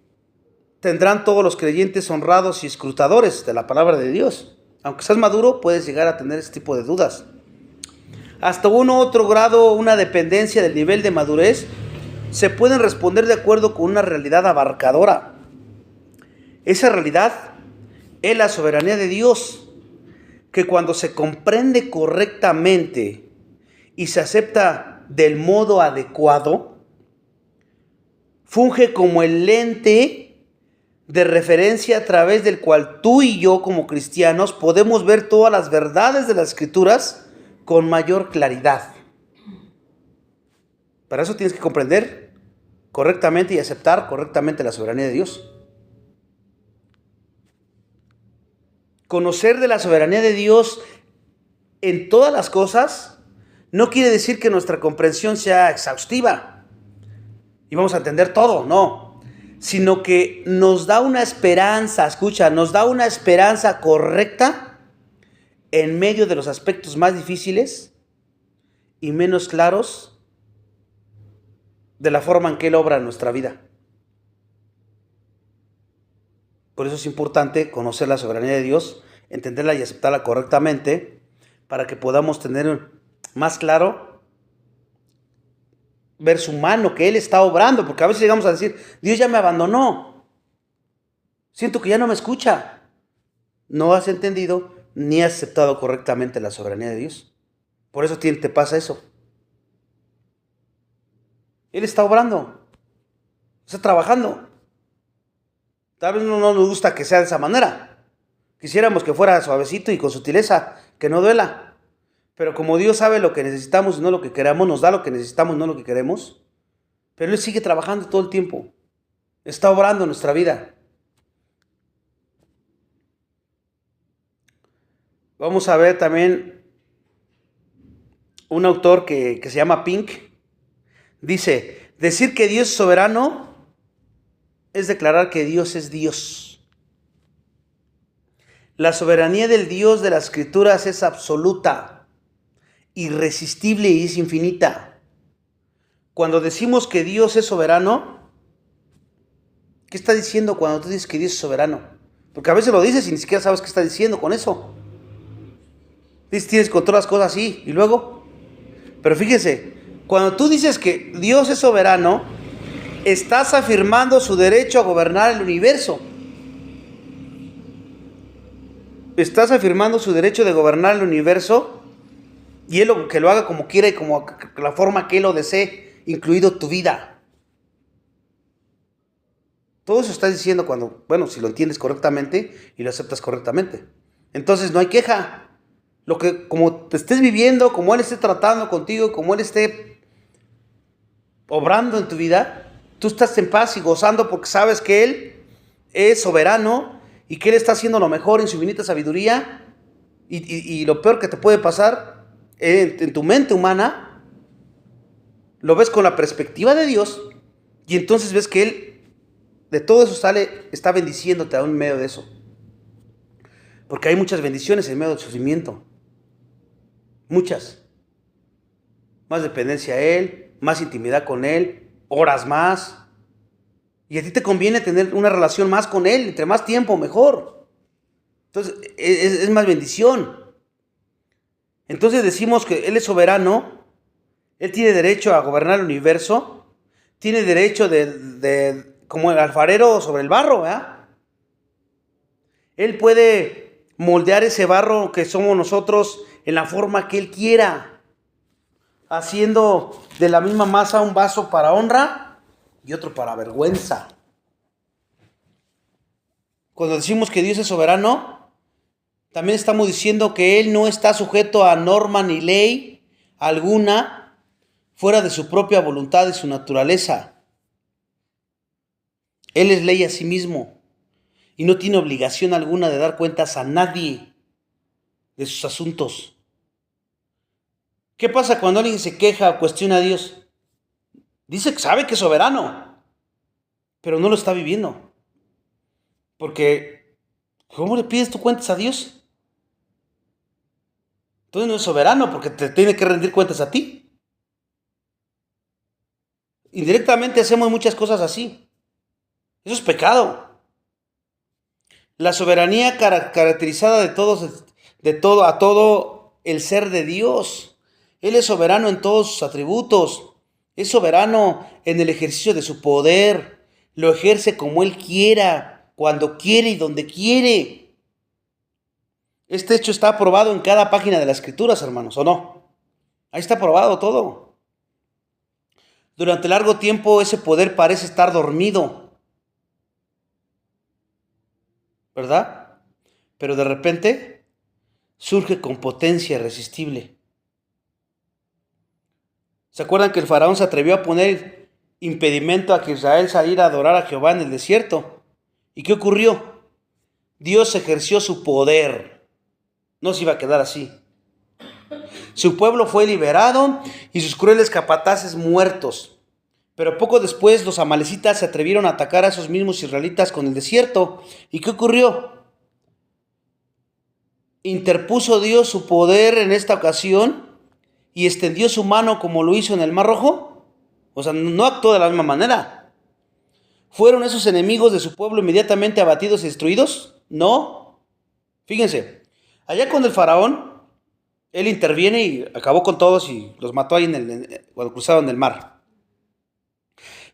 tendrán todos los creyentes honrados y escrutadores de la palabra de Dios. Aunque seas maduro, puedes llegar a tener ese tipo de dudas. Hasta un otro grado, una dependencia del nivel de madurez, se pueden responder de acuerdo con una realidad abarcadora. Esa realidad es la soberanía de Dios, que cuando se comprende correctamente y se acepta del modo adecuado, funge como el lente de referencia a través del cual tú y yo como cristianos podemos ver todas las verdades de las Escrituras con mayor claridad. Para eso tienes que comprender correctamente y aceptar correctamente la soberanía de Dios. Conocer de la soberanía de Dios en todas las cosas no quiere decir que nuestra comprensión sea exhaustiva y vamos a entender todo, no, sino que nos da una esperanza, escucha, nos da una esperanza correcta en medio de los aspectos más difíciles y menos claros de la forma en que Él obra en nuestra vida. Por eso es importante conocer la soberanía de Dios, entenderla y aceptarla correctamente, para que podamos tener más claro, ver su mano, que Él está obrando, porque a veces llegamos a decir, Dios ya me abandonó, siento que ya no me escucha. No has entendido ni has aceptado correctamente la soberanía de Dios. Por eso te pasa eso. Él está obrando, está trabajando. Tal vez no nos gusta que sea de esa manera. Quisiéramos que fuera suavecito y con sutileza, que no duela. Pero como Dios sabe lo que necesitamos y no lo que queremos, nos da lo que necesitamos y no lo que queremos. Pero Él sigue trabajando todo el tiempo. Está obrando en nuestra vida. Vamos a ver también un autor que se llama Pink. Dice, decir que Dios es soberano es declarar que Dios es Dios. La soberanía del Dios de las Escrituras es absoluta, irresistible y es infinita. Cuando decimos que Dios es soberano, ¿qué está diciendo cuando tú dices que Dios es soberano? Porque a veces lo dices y ni siquiera sabes qué está diciendo con eso. Dices, tienes control de las cosas así, y luego. Pero fíjense, cuando tú dices que Dios es soberano, estás afirmando su derecho a gobernar el universo. Estás afirmando su derecho de gobernar el universo y Él que lo haga como quiera y como la forma que Él lo desee, incluido tu vida. Todo eso estás diciendo cuando, si lo entiendes correctamente y lo aceptas correctamente. Entonces no hay queja. Como te estés viviendo, como Él esté tratando contigo, como Él esté obrando en tu vida, tú estás en paz y gozando porque sabes que Él es soberano y que Él está haciendo lo mejor en su infinita sabiduría. Y lo peor que te puede pasar en tu mente humana, lo ves con la perspectiva de Dios y entonces ves que Él de todo eso está bendiciéndote aún en medio de eso. Porque hay muchas bendiciones en medio del sufrimiento. Muchas. Más dependencia a Él, más intimidad con Él, oras más. Y a ti te conviene tener una relación más con Él, entre más tiempo, mejor. Entonces, es más bendición. Entonces decimos que Él es soberano, Él tiene derecho a gobernar el universo, tiene derecho como el alfarero sobre el barro, ¿verdad? Él puede moldear ese barro que somos nosotros en la forma que Él quiera, haciendo de la misma masa un vaso para honra y otro para vergüenza. Cuando decimos que Dios es soberano, también estamos diciendo que Él no está sujeto a norma ni ley alguna fuera de su propia voluntad y su naturaleza. Él es ley a sí mismo y no tiene obligación alguna de dar cuentas a nadie de sus asuntos. ¿Qué pasa cuando alguien se queja o cuestiona a Dios? Dice que sabe que es soberano, pero no lo está viviendo. Porque, ¿cómo le pides tú cuentas a Dios? Entonces no es soberano porque te tiene que rendir cuentas a ti. Indirectamente hacemos muchas cosas así. Eso es pecado. La soberanía caracterizada de todo el ser de Dios. Él es soberano en todos sus atributos. Es soberano en el ejercicio de su poder. Lo ejerce como Él quiera, cuando quiere y donde quiere. Este hecho está aprobado en cada página de las Escrituras, hermanos, ¿o no? Ahí está aprobado todo. Durante largo tiempo ese poder parece estar dormido, ¿verdad? Pero de repente surge con potencia irresistible. ¿Se acuerdan que el faraón se atrevió a poner impedimento a que Israel saliera a adorar a Jehová en el desierto? ¿Y qué ocurrió? Dios ejerció su poder. No se iba a quedar así. Su pueblo fue liberado y sus crueles capataces muertos. Pero poco después los amalecitas se atrevieron a atacar a esos mismos israelitas con el desierto. ¿Y qué ocurrió? Interpuso Dios su poder en esta ocasión y extendió su mano como lo hizo en el Mar Rojo. O sea, no actuó de la misma manera. ¿Fueron esos enemigos de su pueblo inmediatamente abatidos y destruidos? No. Fíjense, allá con el faraón, él interviene y acabó con todos y los mató ahí cuando cruzaron el mar.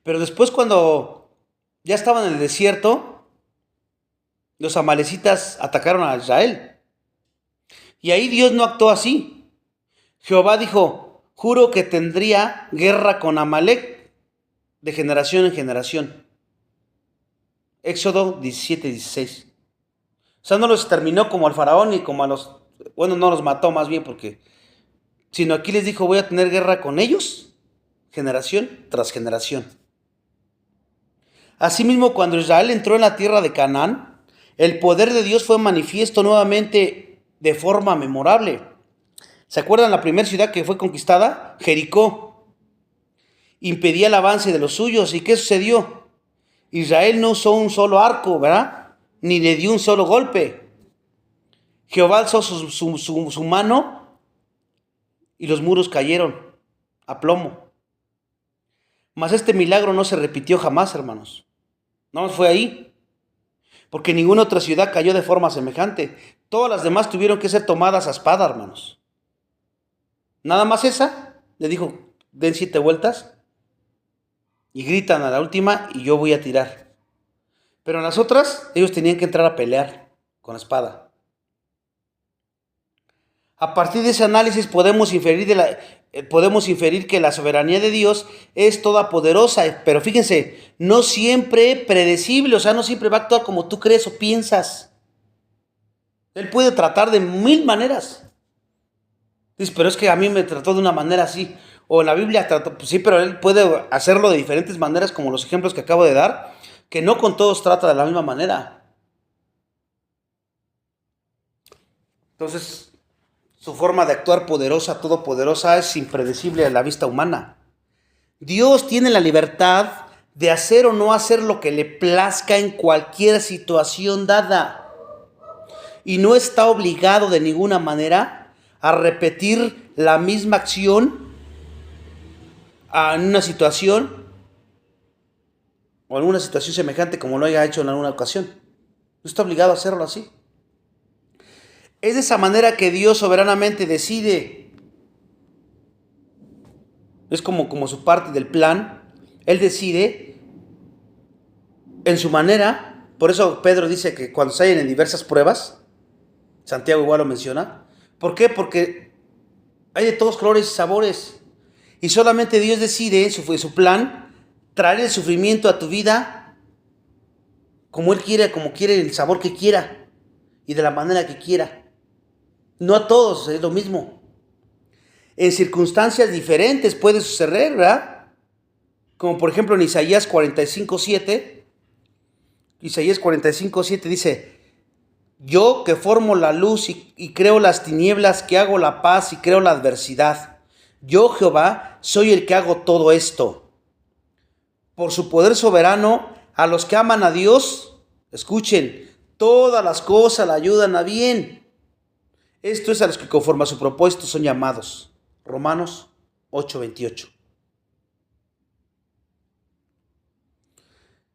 Pero después, cuando ya estaban en el desierto, los amalecitas atacaron a Israel. Y ahí Dios no actuó así. Jehová dijo: juro que tendría guerra con Amalec de generación en generación. Éxodo 17:16. O sea, no los exterminó como al faraón ni como a los... Bueno, no los mató más bien porque... Sino aquí les dijo: voy a tener guerra con ellos, generación tras generación. Asimismo, cuando Israel entró en la tierra de Canaán, el poder de Dios fue manifiesto nuevamente de forma memorable. ¿Se acuerdan la primera ciudad que fue conquistada? Jericó. Impedía el avance de los suyos. ¿Y qué sucedió? Israel no usó un solo arco, ¿verdad? Ni le dio un solo golpe. Jehová alzó su mano y los muros cayeron a plomo. Mas este milagro no se repitió jamás, hermanos. No fue ahí. Porque ninguna otra ciudad cayó de forma semejante. Todas las demás tuvieron que ser tomadas a espada, hermanos. Nada más esa, le dijo: den 7 vueltas y gritan a la última y yo voy a tirar. Pero en las otras, ellos tenían que entrar a pelear con la espada. A partir de ese análisis podemos inferir que la soberanía de Dios es todopoderosa, pero fíjense, no siempre predecible, o sea, no siempre va a actuar como tú crees o piensas. Él puede tratar de 1000 maneras. Dices: pero es que a mí me trató de una manera así. O en la Biblia trató, pues sí, pero Él puede hacerlo de diferentes maneras, como los ejemplos que acabo de dar, que no con todos trata de la misma manera. Entonces, su forma de actuar poderosa, todopoderosa, es impredecible a la vista humana. Dios tiene la libertad de hacer o no hacer lo que le plazca en cualquier situación dada. Y no está obligado de ninguna manera a repetir la misma acción en una situación o en una situación semejante como lo haya hecho en alguna ocasión. No está obligado a hacerlo así. Es de esa manera que Dios soberanamente decide. Es como su parte del plan. Él decide en su manera. Por eso Pedro dice que cuando se hallen en diversas pruebas, Santiago igual lo menciona. ¿Por qué? Porque hay de todos colores y sabores. Y solamente Dios decide en su plan traer el sufrimiento a tu vida como Él quiere, como quiere, el sabor que quiera y de la manera que quiera. No a todos es lo mismo. En circunstancias diferentes puede suceder, ¿verdad? Como por ejemplo en Isaías 45:7. Isaías 45:7 dice: yo que formo la luz y creo las tinieblas, que hago la paz y creo la adversidad. Yo, Jehová, soy el que hago todo esto. Por su poder soberano, a los que aman a Dios, escuchen, todas las cosas la ayudan a bien. Esto es a los que conforme a su propósito son llamados. Romanos 8:28.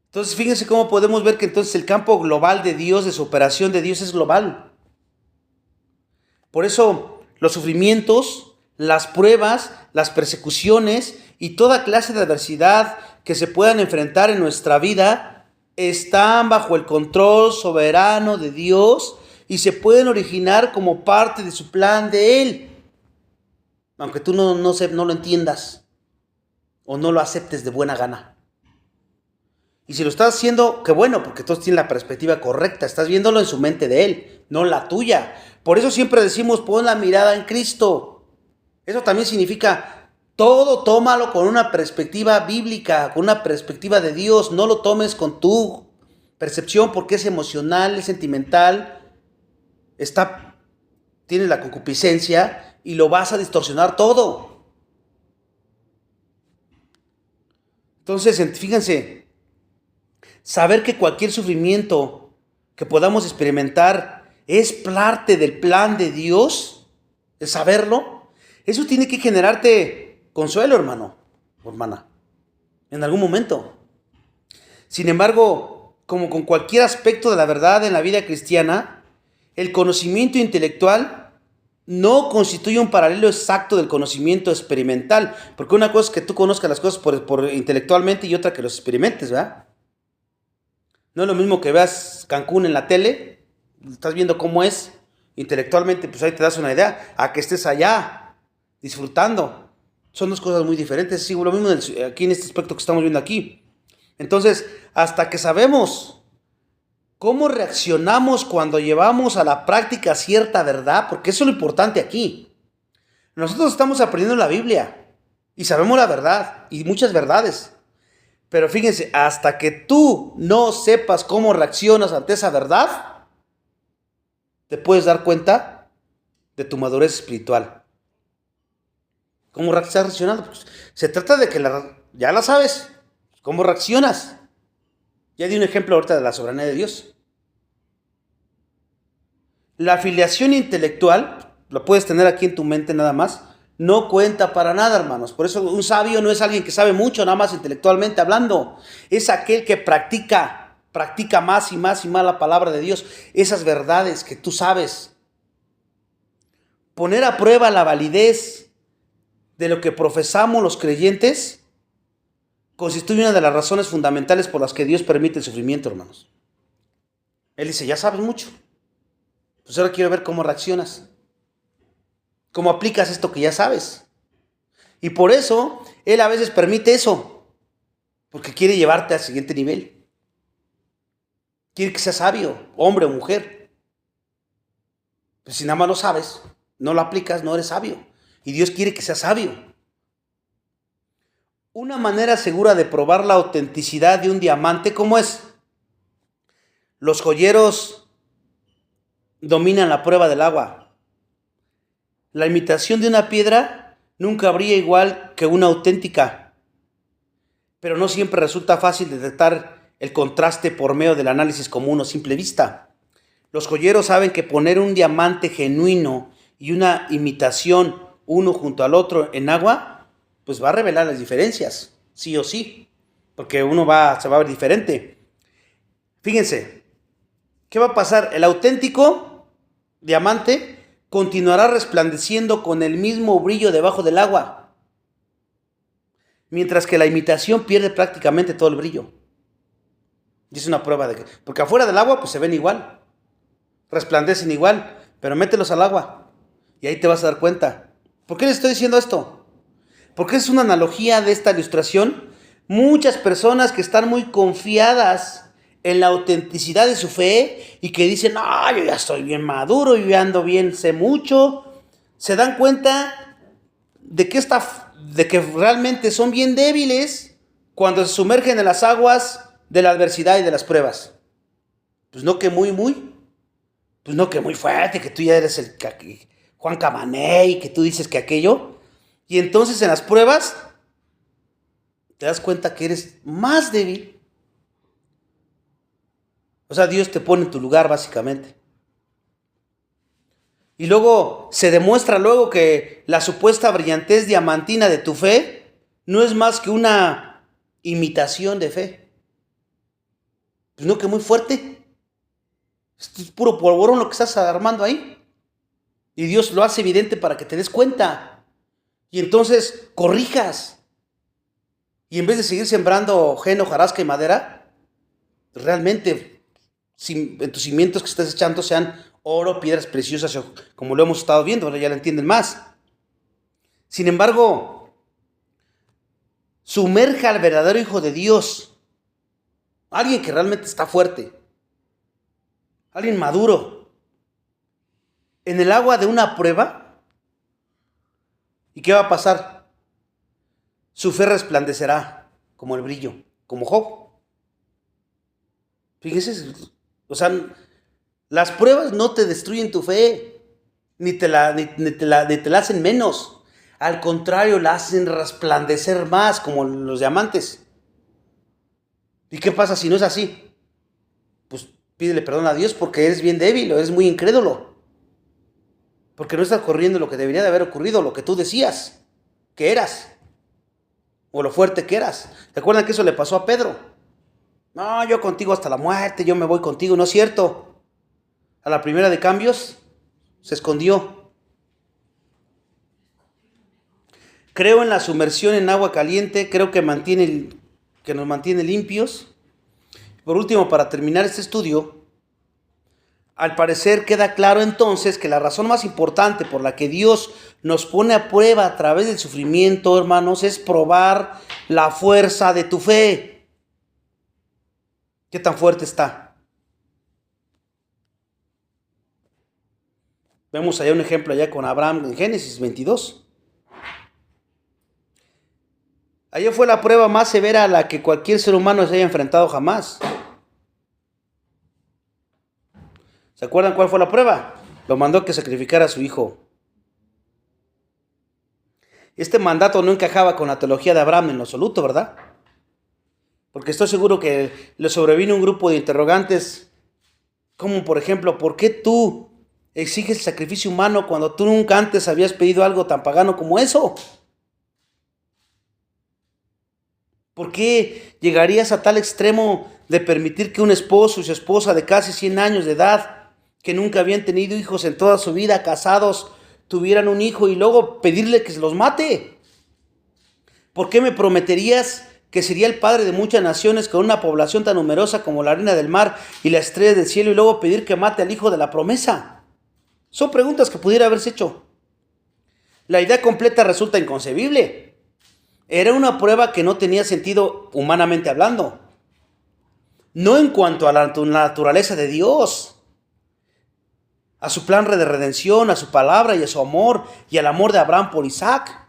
Entonces, fíjense cómo podemos ver que entonces el campo global de Dios, de su operación de Dios, es global. Por eso, los sufrimientos, las pruebas, las persecuciones y toda clase de adversidad que se puedan enfrentar en nuestra vida están bajo el control soberano de Dios y se pueden originar como parte de su plan de Él. Aunque tú no lo entiendas o no lo aceptes de buena gana. Y si lo estás haciendo, qué bueno, porque todos tienen la perspectiva correcta. Estás viéndolo en su mente de Él, no la tuya. Por eso siempre decimos, pon la mirada en Cristo. Eso también significa, todo tómalo con una perspectiva bíblica, con una perspectiva de Dios. No lo tomes con tu percepción porque es emocional, es sentimental. Tienes la concupiscencia y lo vas a distorsionar todo. Entonces, fíjense. Saber que cualquier sufrimiento que podamos experimentar es parte del plan de Dios, el saberlo, eso tiene que generarte consuelo, hermano o hermana, en algún momento. Sin embargo, como con cualquier aspecto de la verdad en la vida cristiana, el conocimiento intelectual no constituye un paralelo exacto del conocimiento experimental, porque una cosa es que tú conozcas las cosas por intelectualmente y otra que los experimentes, ¿verdad? No es lo mismo que veas Cancún en la tele, estás viendo cómo es intelectualmente, pues ahí te das una idea, a que estés allá disfrutando. Son dos cosas muy diferentes. Sí, lo mismo aquí en este aspecto que estamos viendo aquí. Entonces, hasta que sabemos cómo reaccionamos cuando llevamos a la práctica cierta verdad, porque eso es lo importante aquí. Nosotros estamos aprendiendo la Biblia y sabemos la verdad y muchas verdades. Pero fíjense, hasta que tú no sepas cómo reaccionas ante esa verdad, te puedes dar cuenta de tu madurez espiritual. ¿Cómo estás reaccionando? Pues se trata de que ya la sabes. ¿Cómo reaccionas? Ya di un ejemplo ahorita de la soberanía de Dios. La afiliación intelectual, lo puedes tener aquí en tu mente nada más, no cuenta para nada, hermanos. Por eso un sabio no es alguien que sabe mucho, nada más intelectualmente hablando. Es aquel que practica más y más y más la palabra de Dios. Esas verdades que tú sabes. Poner a prueba la validez de lo que profesamos los creyentes constituye una de las razones fundamentales por las que Dios permite el sufrimiento, hermanos. Él dice, ya sabes mucho. Pues ahora quiero ver cómo reaccionas. ¿Cómo aplicas esto que ya sabes? Y por eso, Él a veces permite eso. Porque quiere llevarte al siguiente nivel. Quiere que seas sabio, hombre o mujer. Pues si nada más lo sabes, no lo aplicas, no eres sabio. Y Dios quiere que seas sabio. Una manera segura de probar la autenticidad de un diamante, ¿cómo es? Los joyeros dominan la prueba del agua. La imitación de una piedra nunca brilla igual que una auténtica, pero no siempre resulta fácil detectar el contraste por medio del análisis común o simple vista. Los joyeros saben que poner un diamante genuino y una imitación uno junto al otro en agua, pues va a revelar las diferencias, sí o sí, porque se va a ver diferente. Fíjense, ¿qué va a pasar? El auténtico diamante continuará resplandeciendo con el mismo brillo debajo del agua, mientras que la imitación pierde prácticamente todo el brillo. Y es una prueba de que, porque afuera del agua pues se ven igual, resplandecen igual, pero mételos al agua y ahí te vas a dar cuenta. ¿Por qué les estoy diciendo esto? Porque es una analogía de esta ilustración. Muchas personas que están muy confiadas en la autenticidad de su fe y que dicen, no, yo ya estoy bien maduro, yo ya ando bien, sé mucho, se dan cuenta de que realmente son bien débiles cuando se sumergen en las aguas de la adversidad y de las pruebas. Pues no que pues no que muy fuerte, que tú ya eres el Juan Camaney y que tú dices que aquello. Y entonces en las pruebas te das cuenta que eres más débil. O sea, Dios te pone en tu lugar básicamente. Y luego se demuestra que la supuesta brillantez diamantina de tu fe no es más que una imitación de fe. Pues no que muy fuerte. Esto es puro polvorón lo que estás armando ahí. Y Dios lo hace evidente para que te des cuenta. Y entonces corrijas. Y en vez de seguir sembrando heno, hojarasca y madera, realmente en tus cimientos que estés echando sean oro, piedras preciosas, como lo hemos estado viendo, ahora ya lo entienden más. Sin embargo, sumerja al verdadero Hijo de Dios, alguien que realmente está fuerte, alguien maduro, en el agua de una prueba. ¿Y qué va a pasar? Su fe resplandecerá como el brillo, como Job. Fíjese, o sea, las pruebas no te destruyen tu fe, ni te la hacen menos. Al contrario, la hacen resplandecer más, como los diamantes. ¿Y qué pasa si no es así? Pues pídele perdón a Dios porque eres bien débil o eres muy incrédulo. Porque no estás corriendo lo que debería de haber ocurrido, lo que tú decías que eras. O lo fuerte que eras. ¿Te acuerdan que eso le pasó a Pedro? No, yo contigo hasta la muerte, yo me voy contigo. No es cierto. A la primera de cambios, se escondió. Creo en la sumersión en agua caliente, creo que nos mantiene limpios. Por último, para terminar este estudio, al parecer queda claro entonces que la razón más importante por la que Dios nos pone a prueba a través del sufrimiento, hermanos, es probar la fuerza de tu fe. ¿Qué tan fuerte está? Vemos allá un ejemplo allá con Abraham en Génesis 22. Allá fue la prueba más severa a la que cualquier ser humano se haya enfrentado jamás. ¿Se acuerdan cuál fue la prueba? Lo mandó que sacrificara a su hijo. Este mandato no encajaba con la teología de Abraham en lo absoluto, ¿verdad? Porque estoy seguro que le sobrevino un grupo de interrogantes, como por ejemplo, ¿por qué tú exiges el sacrificio humano cuando tú nunca antes habías pedido algo tan pagano como eso? ¿Por qué llegarías a tal extremo de permitir que un esposo y su esposa de casi 100 años de edad, que nunca habían tenido hijos en toda su vida, casados, tuvieran un hijo y luego pedirle que se los mate? ¿Por qué me prometerías que sería el padre de muchas naciones con una población tan numerosa como la arena del mar y las estrellas del cielo y luego pedir que mate al hijo de la promesa? Son preguntas que pudiera haberse hecho. La idea completa resulta inconcebible. Era una prueba que no tenía sentido humanamente hablando. No en cuanto a la naturaleza de Dios, a su plan de redención, a su palabra y a su amor y al amor de Abraham por Isaac.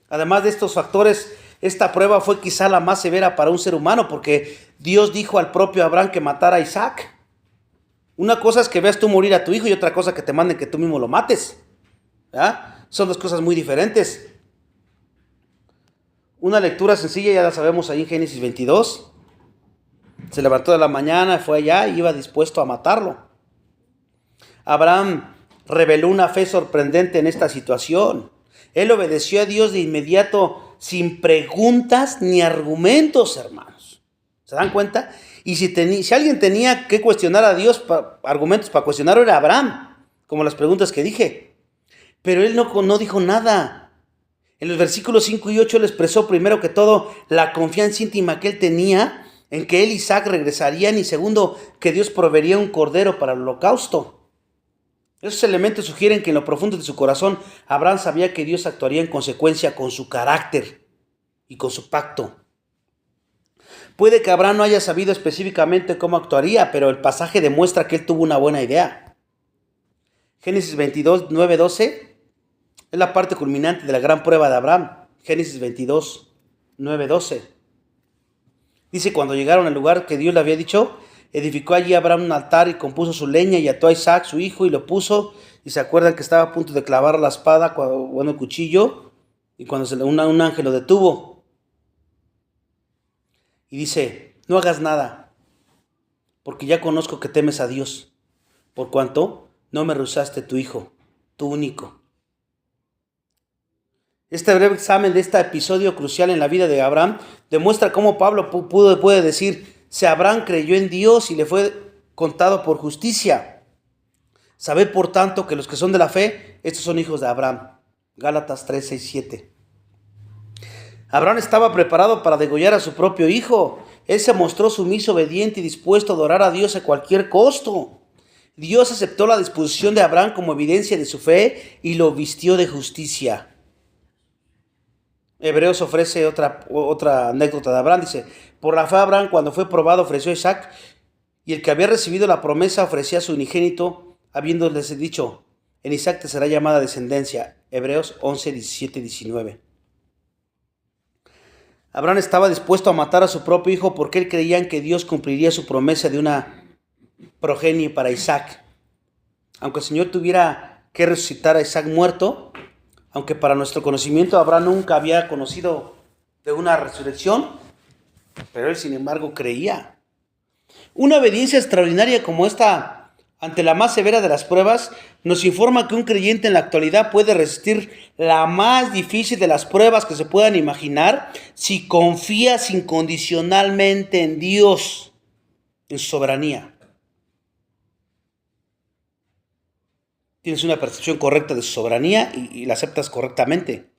Además de estos factores, esta prueba fue quizá la más severa para un ser humano porque Dios dijo al propio Abraham que matara a Isaac. Una cosa es que veas tú morir a tu hijo y otra cosa que te manden que tú mismo lo mates. ¿Verdad? Son dos cosas muy diferentes. Una lectura sencilla, ya la sabemos ahí en Génesis 22. Se levantó de la mañana, fue allá y iba dispuesto a matarlo. Abraham reveló una fe sorprendente en esta situación. Él obedeció a Dios de inmediato, sin preguntas ni argumentos, hermanos. ¿Se dan cuenta? Y si alguien tenía que cuestionar a Dios, argumentos para cuestionarlo, era Abraham, como las preguntas que dije. Pero él no dijo nada. En los versículos 5 y 8 él expresó primero que todo la confianza íntima que él tenía en que él y Isaac regresarían, y segundo, que Dios proveería un cordero para el holocausto. Esos elementos sugieren que en lo profundo de su corazón Abraham sabía que Dios actuaría en consecuencia con su carácter y con su pacto. Puede que Abraham no haya sabido específicamente cómo actuaría, pero el pasaje demuestra que él tuvo una buena idea. Génesis 22, 9, 12 es la parte culminante de la gran prueba de Abraham. Génesis 22, 9, 12. Dice: cuando llegaron al lugar que Dios le había dicho, edificó allí Abraham un altar y compuso su leña y ató a Isaac su hijo y lo puso. Y se acuerdan que estaba a punto de clavar la espada, el cuchillo, y cuando un ángel lo detuvo. Y dice: no hagas nada, porque ya conozco que temes a Dios, por cuanto no me rehusaste tu hijo, tu único. Este breve examen de este episodio crucial en la vida de Abraham demuestra cómo Pablo puede decir: si Abraham creyó en Dios y le fue contado por justicia. Sabed por tanto que los que son de la fe, estos son hijos de Abraham. Gálatas 3, 6, 7. Abraham estaba preparado para degollar a su propio hijo. Él se mostró sumiso, obediente y dispuesto a adorar a Dios a cualquier costo. Dios aceptó la disposición de Abraham como evidencia de su fe y lo vistió de justicia. Hebreos ofrece otra anécdota de Abraham. Dice: por la fe Abraham, cuando fue probado, ofreció a Isaac, y el que había recibido la promesa ofrecía a su unigénito, habiéndoles dicho: en Isaac te será llamada descendencia. Hebreos 11, 17, 19. Abraham estaba dispuesto a matar a su propio hijo porque él creía en que Dios cumpliría su promesa de una progenie para Isaac. Aunque el Señor tuviera que resucitar a Isaac muerto, aunque para nuestro conocimiento Abraham nunca había conocido de una resurrección, pero él sin embargo creía. Una obediencia extraordinaria como esta ante la más severa de las pruebas nos informa que un creyente en la actualidad puede resistir la más difícil de las pruebas que se puedan imaginar si confías incondicionalmente en Dios, en su soberanía. Tienes una percepción correcta de su soberanía y la aceptas correctamente.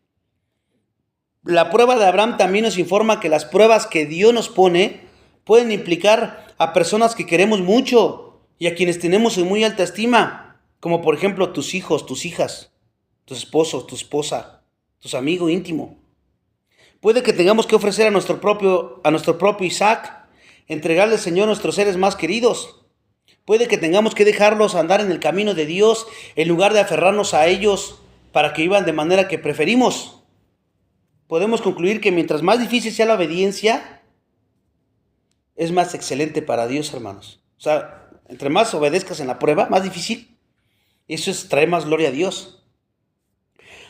La prueba de Abraham también nos informa que las pruebas que Dios nos pone pueden implicar a personas que queremos mucho y a quienes tenemos en muy alta estima, como por ejemplo tus hijos, tus hijas, tu esposo, tu esposa, tus amigos íntimos. Puede que tengamos que ofrecer a nuestro propio Isaac, entregarle al Señor nuestros seres más queridos. Puede que tengamos que dejarlos andar en el camino de Dios en lugar de aferrarnos a ellos para que vivan de manera que preferimos. Podemos concluir que mientras más difícil sea la obediencia, es más excelente para Dios, hermanos. O sea, entre más obedezcas en la prueba, más difícil, eso trae más gloria a Dios.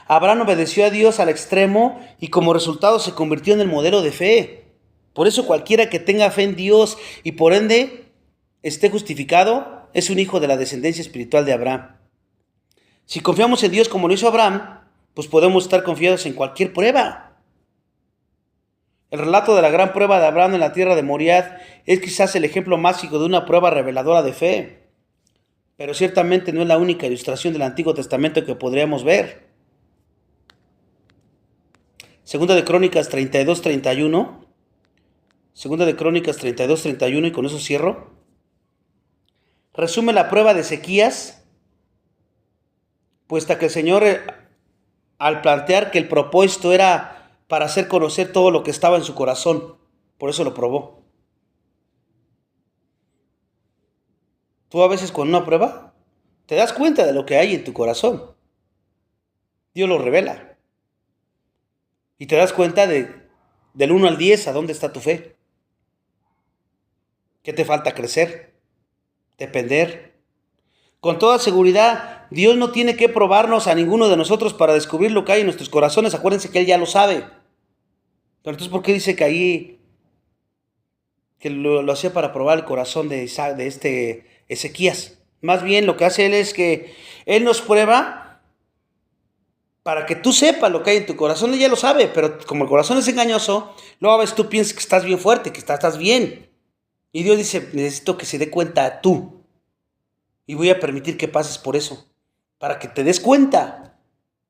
Abraham obedeció a Dios al extremo y como resultado se convirtió en el modelo de fe. Por eso cualquiera que tenga fe en Dios y por ende esté justificado, es un hijo de la descendencia espiritual de Abraham. Si confiamos en Dios como lo hizo Abraham, pues podemos estar confiados en cualquier prueba. El relato de la gran prueba de Abraham en la tierra de Moriah es quizás el ejemplo mágico de una prueba reveladora de fe, pero ciertamente no es la única ilustración del Antiguo Testamento que podríamos ver. Segunda de Crónicas 32, 31. Segunda de Crónicas 32, 31, y con eso cierro. Resume la prueba de Ezequías, puesta que el Señor, al plantear que el propósito era para hacer conocer todo lo que estaba en su corazón, por eso lo probó. Tú a veces con una prueba te das cuenta de lo que hay en tu corazón. Dios lo revela. Y te das cuenta del 1 al 10 a dónde está tu fe. ¿Qué te falta crecer? Depender. Con toda seguridad, Dios no tiene que probarnos a ninguno de nosotros para descubrir lo que hay en nuestros corazones. Acuérdense que Él ya lo sabe. Pero entonces, ¿por qué dice que ahí que lo hacía para probar el corazón de Ezequías? Más bien lo que hace Él es que Él nos prueba para que tú sepas lo que hay en tu corazón. Ella lo sabe, pero como el corazón es engañoso, luego a veces tú piensas que estás bien fuerte, que estás bien. Y Dios dice, necesito que se dé cuenta tú. Y voy a permitir que pases por eso, para que te des cuenta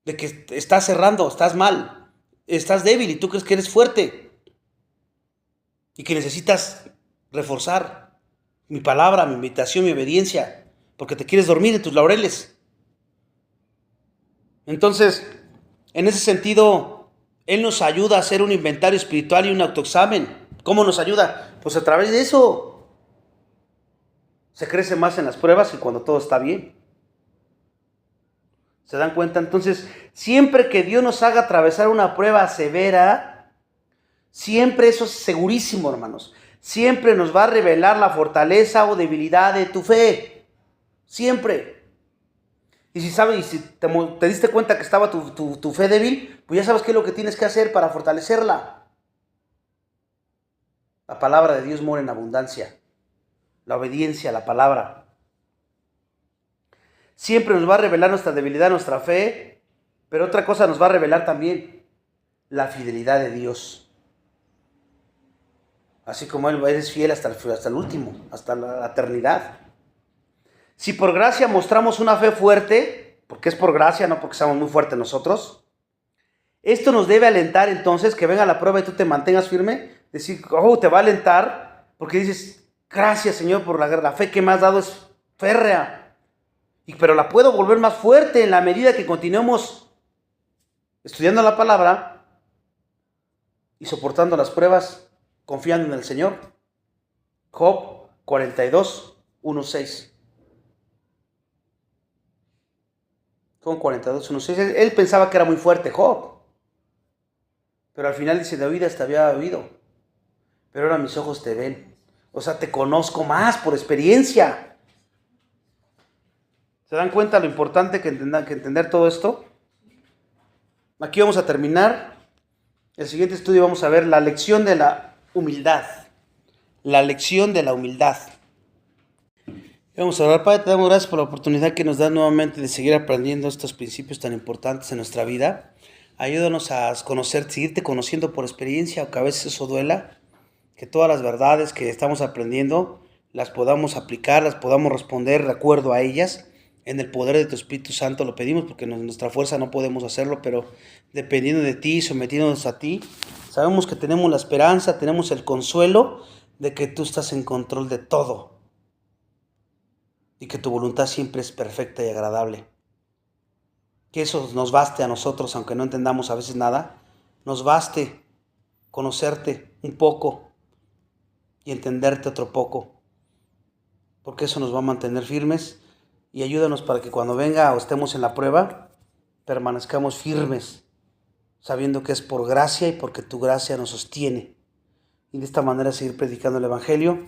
de que estás cerrando, estás mal, estás débil y tú crees que eres fuerte. Y que necesitas reforzar mi palabra, mi invitación, mi obediencia, porque te quieres dormir en tus laureles. Entonces, en ese sentido, Él nos ayuda a hacer un inventario espiritual y un autoexamen. ¿Cómo nos ayuda? Pues a través de eso. Se crece más en las pruebas que cuando todo está bien. ¿Se dan cuenta? Entonces, siempre que Dios nos haga atravesar una prueba severa, siempre eso es segurísimo, hermanos. Siempre nos va a revelar la fortaleza o debilidad de tu fe. Siempre. Y si sabes, y si te diste cuenta que estaba tu fe débil, pues ya sabes qué es lo que tienes que hacer para fortalecerla. La palabra de Dios mora en abundancia. La obediencia a la palabra. Siempre nos va a revelar nuestra debilidad, nuestra fe, pero otra cosa nos va a revelar también la fidelidad de Dios. Así como Él eres fiel hasta el último, hasta la eternidad. Si por gracia mostramos una fe fuerte, porque es por gracia, no porque seamos muy fuertes nosotros, esto nos debe alentar entonces que venga la prueba y tú te mantengas firme, decir, te va a alentar, porque dices, gracias Señor por la fe que me has dado, es férrea, pero la puedo volver más fuerte en la medida que continuemos estudiando la palabra y soportando las pruebas, confiando en el Señor. Job 42, 1-6. Job 42, 1-6. Él pensaba que era muy fuerte Job, pero al final dice, de oídas te había oído, pero ahora mis ojos te ven. O sea, te conozco más por experiencia. ¿Se dan cuenta lo importante que entender todo esto? Aquí vamos a terminar. El siguiente estudio vamos a ver la lección de la humildad. La lección de la humildad. Vamos a orar. Padre, te damos gracias por la oportunidad que nos da nuevamente de seguir aprendiendo estos principios tan importantes en nuestra vida. Ayúdanos a conocer, seguirte conociendo por experiencia, aunque a veces eso duela. Que todas las verdades que estamos aprendiendo las podamos aplicar, las podamos responder de acuerdo a ellas. En el poder de tu Espíritu Santo lo pedimos, porque en nuestra fuerza no podemos hacerlo, pero dependiendo de ti, sometiéndonos a ti, sabemos que tenemos la esperanza, tenemos el consuelo de que tú estás en control de todo y que tu voluntad siempre es perfecta y agradable. Que eso nos baste a nosotros, aunque no entendamos a veces nada, nos baste conocerte un poco y entenderte otro poco, porque eso nos va a mantener firmes. Y ayúdanos para que cuando venga o estemos en la prueba, permanezcamos firmes, sabiendo que es por gracia y porque tu gracia nos sostiene. Y de esta manera seguir predicando el Evangelio,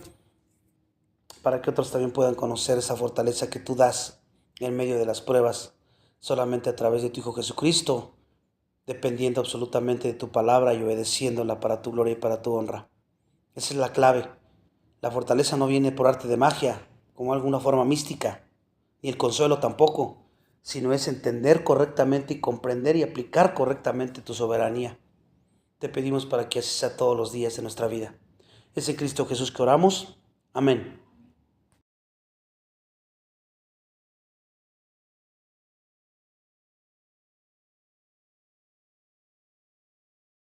para que otros también puedan conocer esa fortaleza que tú das en medio de las pruebas, solamente a través de tu Hijo Jesucristo, dependiendo absolutamente de tu palabra y obedeciéndola para tu gloria y para tu honra. Esa es la clave. La fortaleza no viene por arte de magia, como alguna forma mística, ni el consuelo tampoco, sino es entender correctamente y comprender y aplicar correctamente tu soberanía. Te pedimos para que así sea todos los días de nuestra vida. Es en Cristo Jesús que oramos. Amén.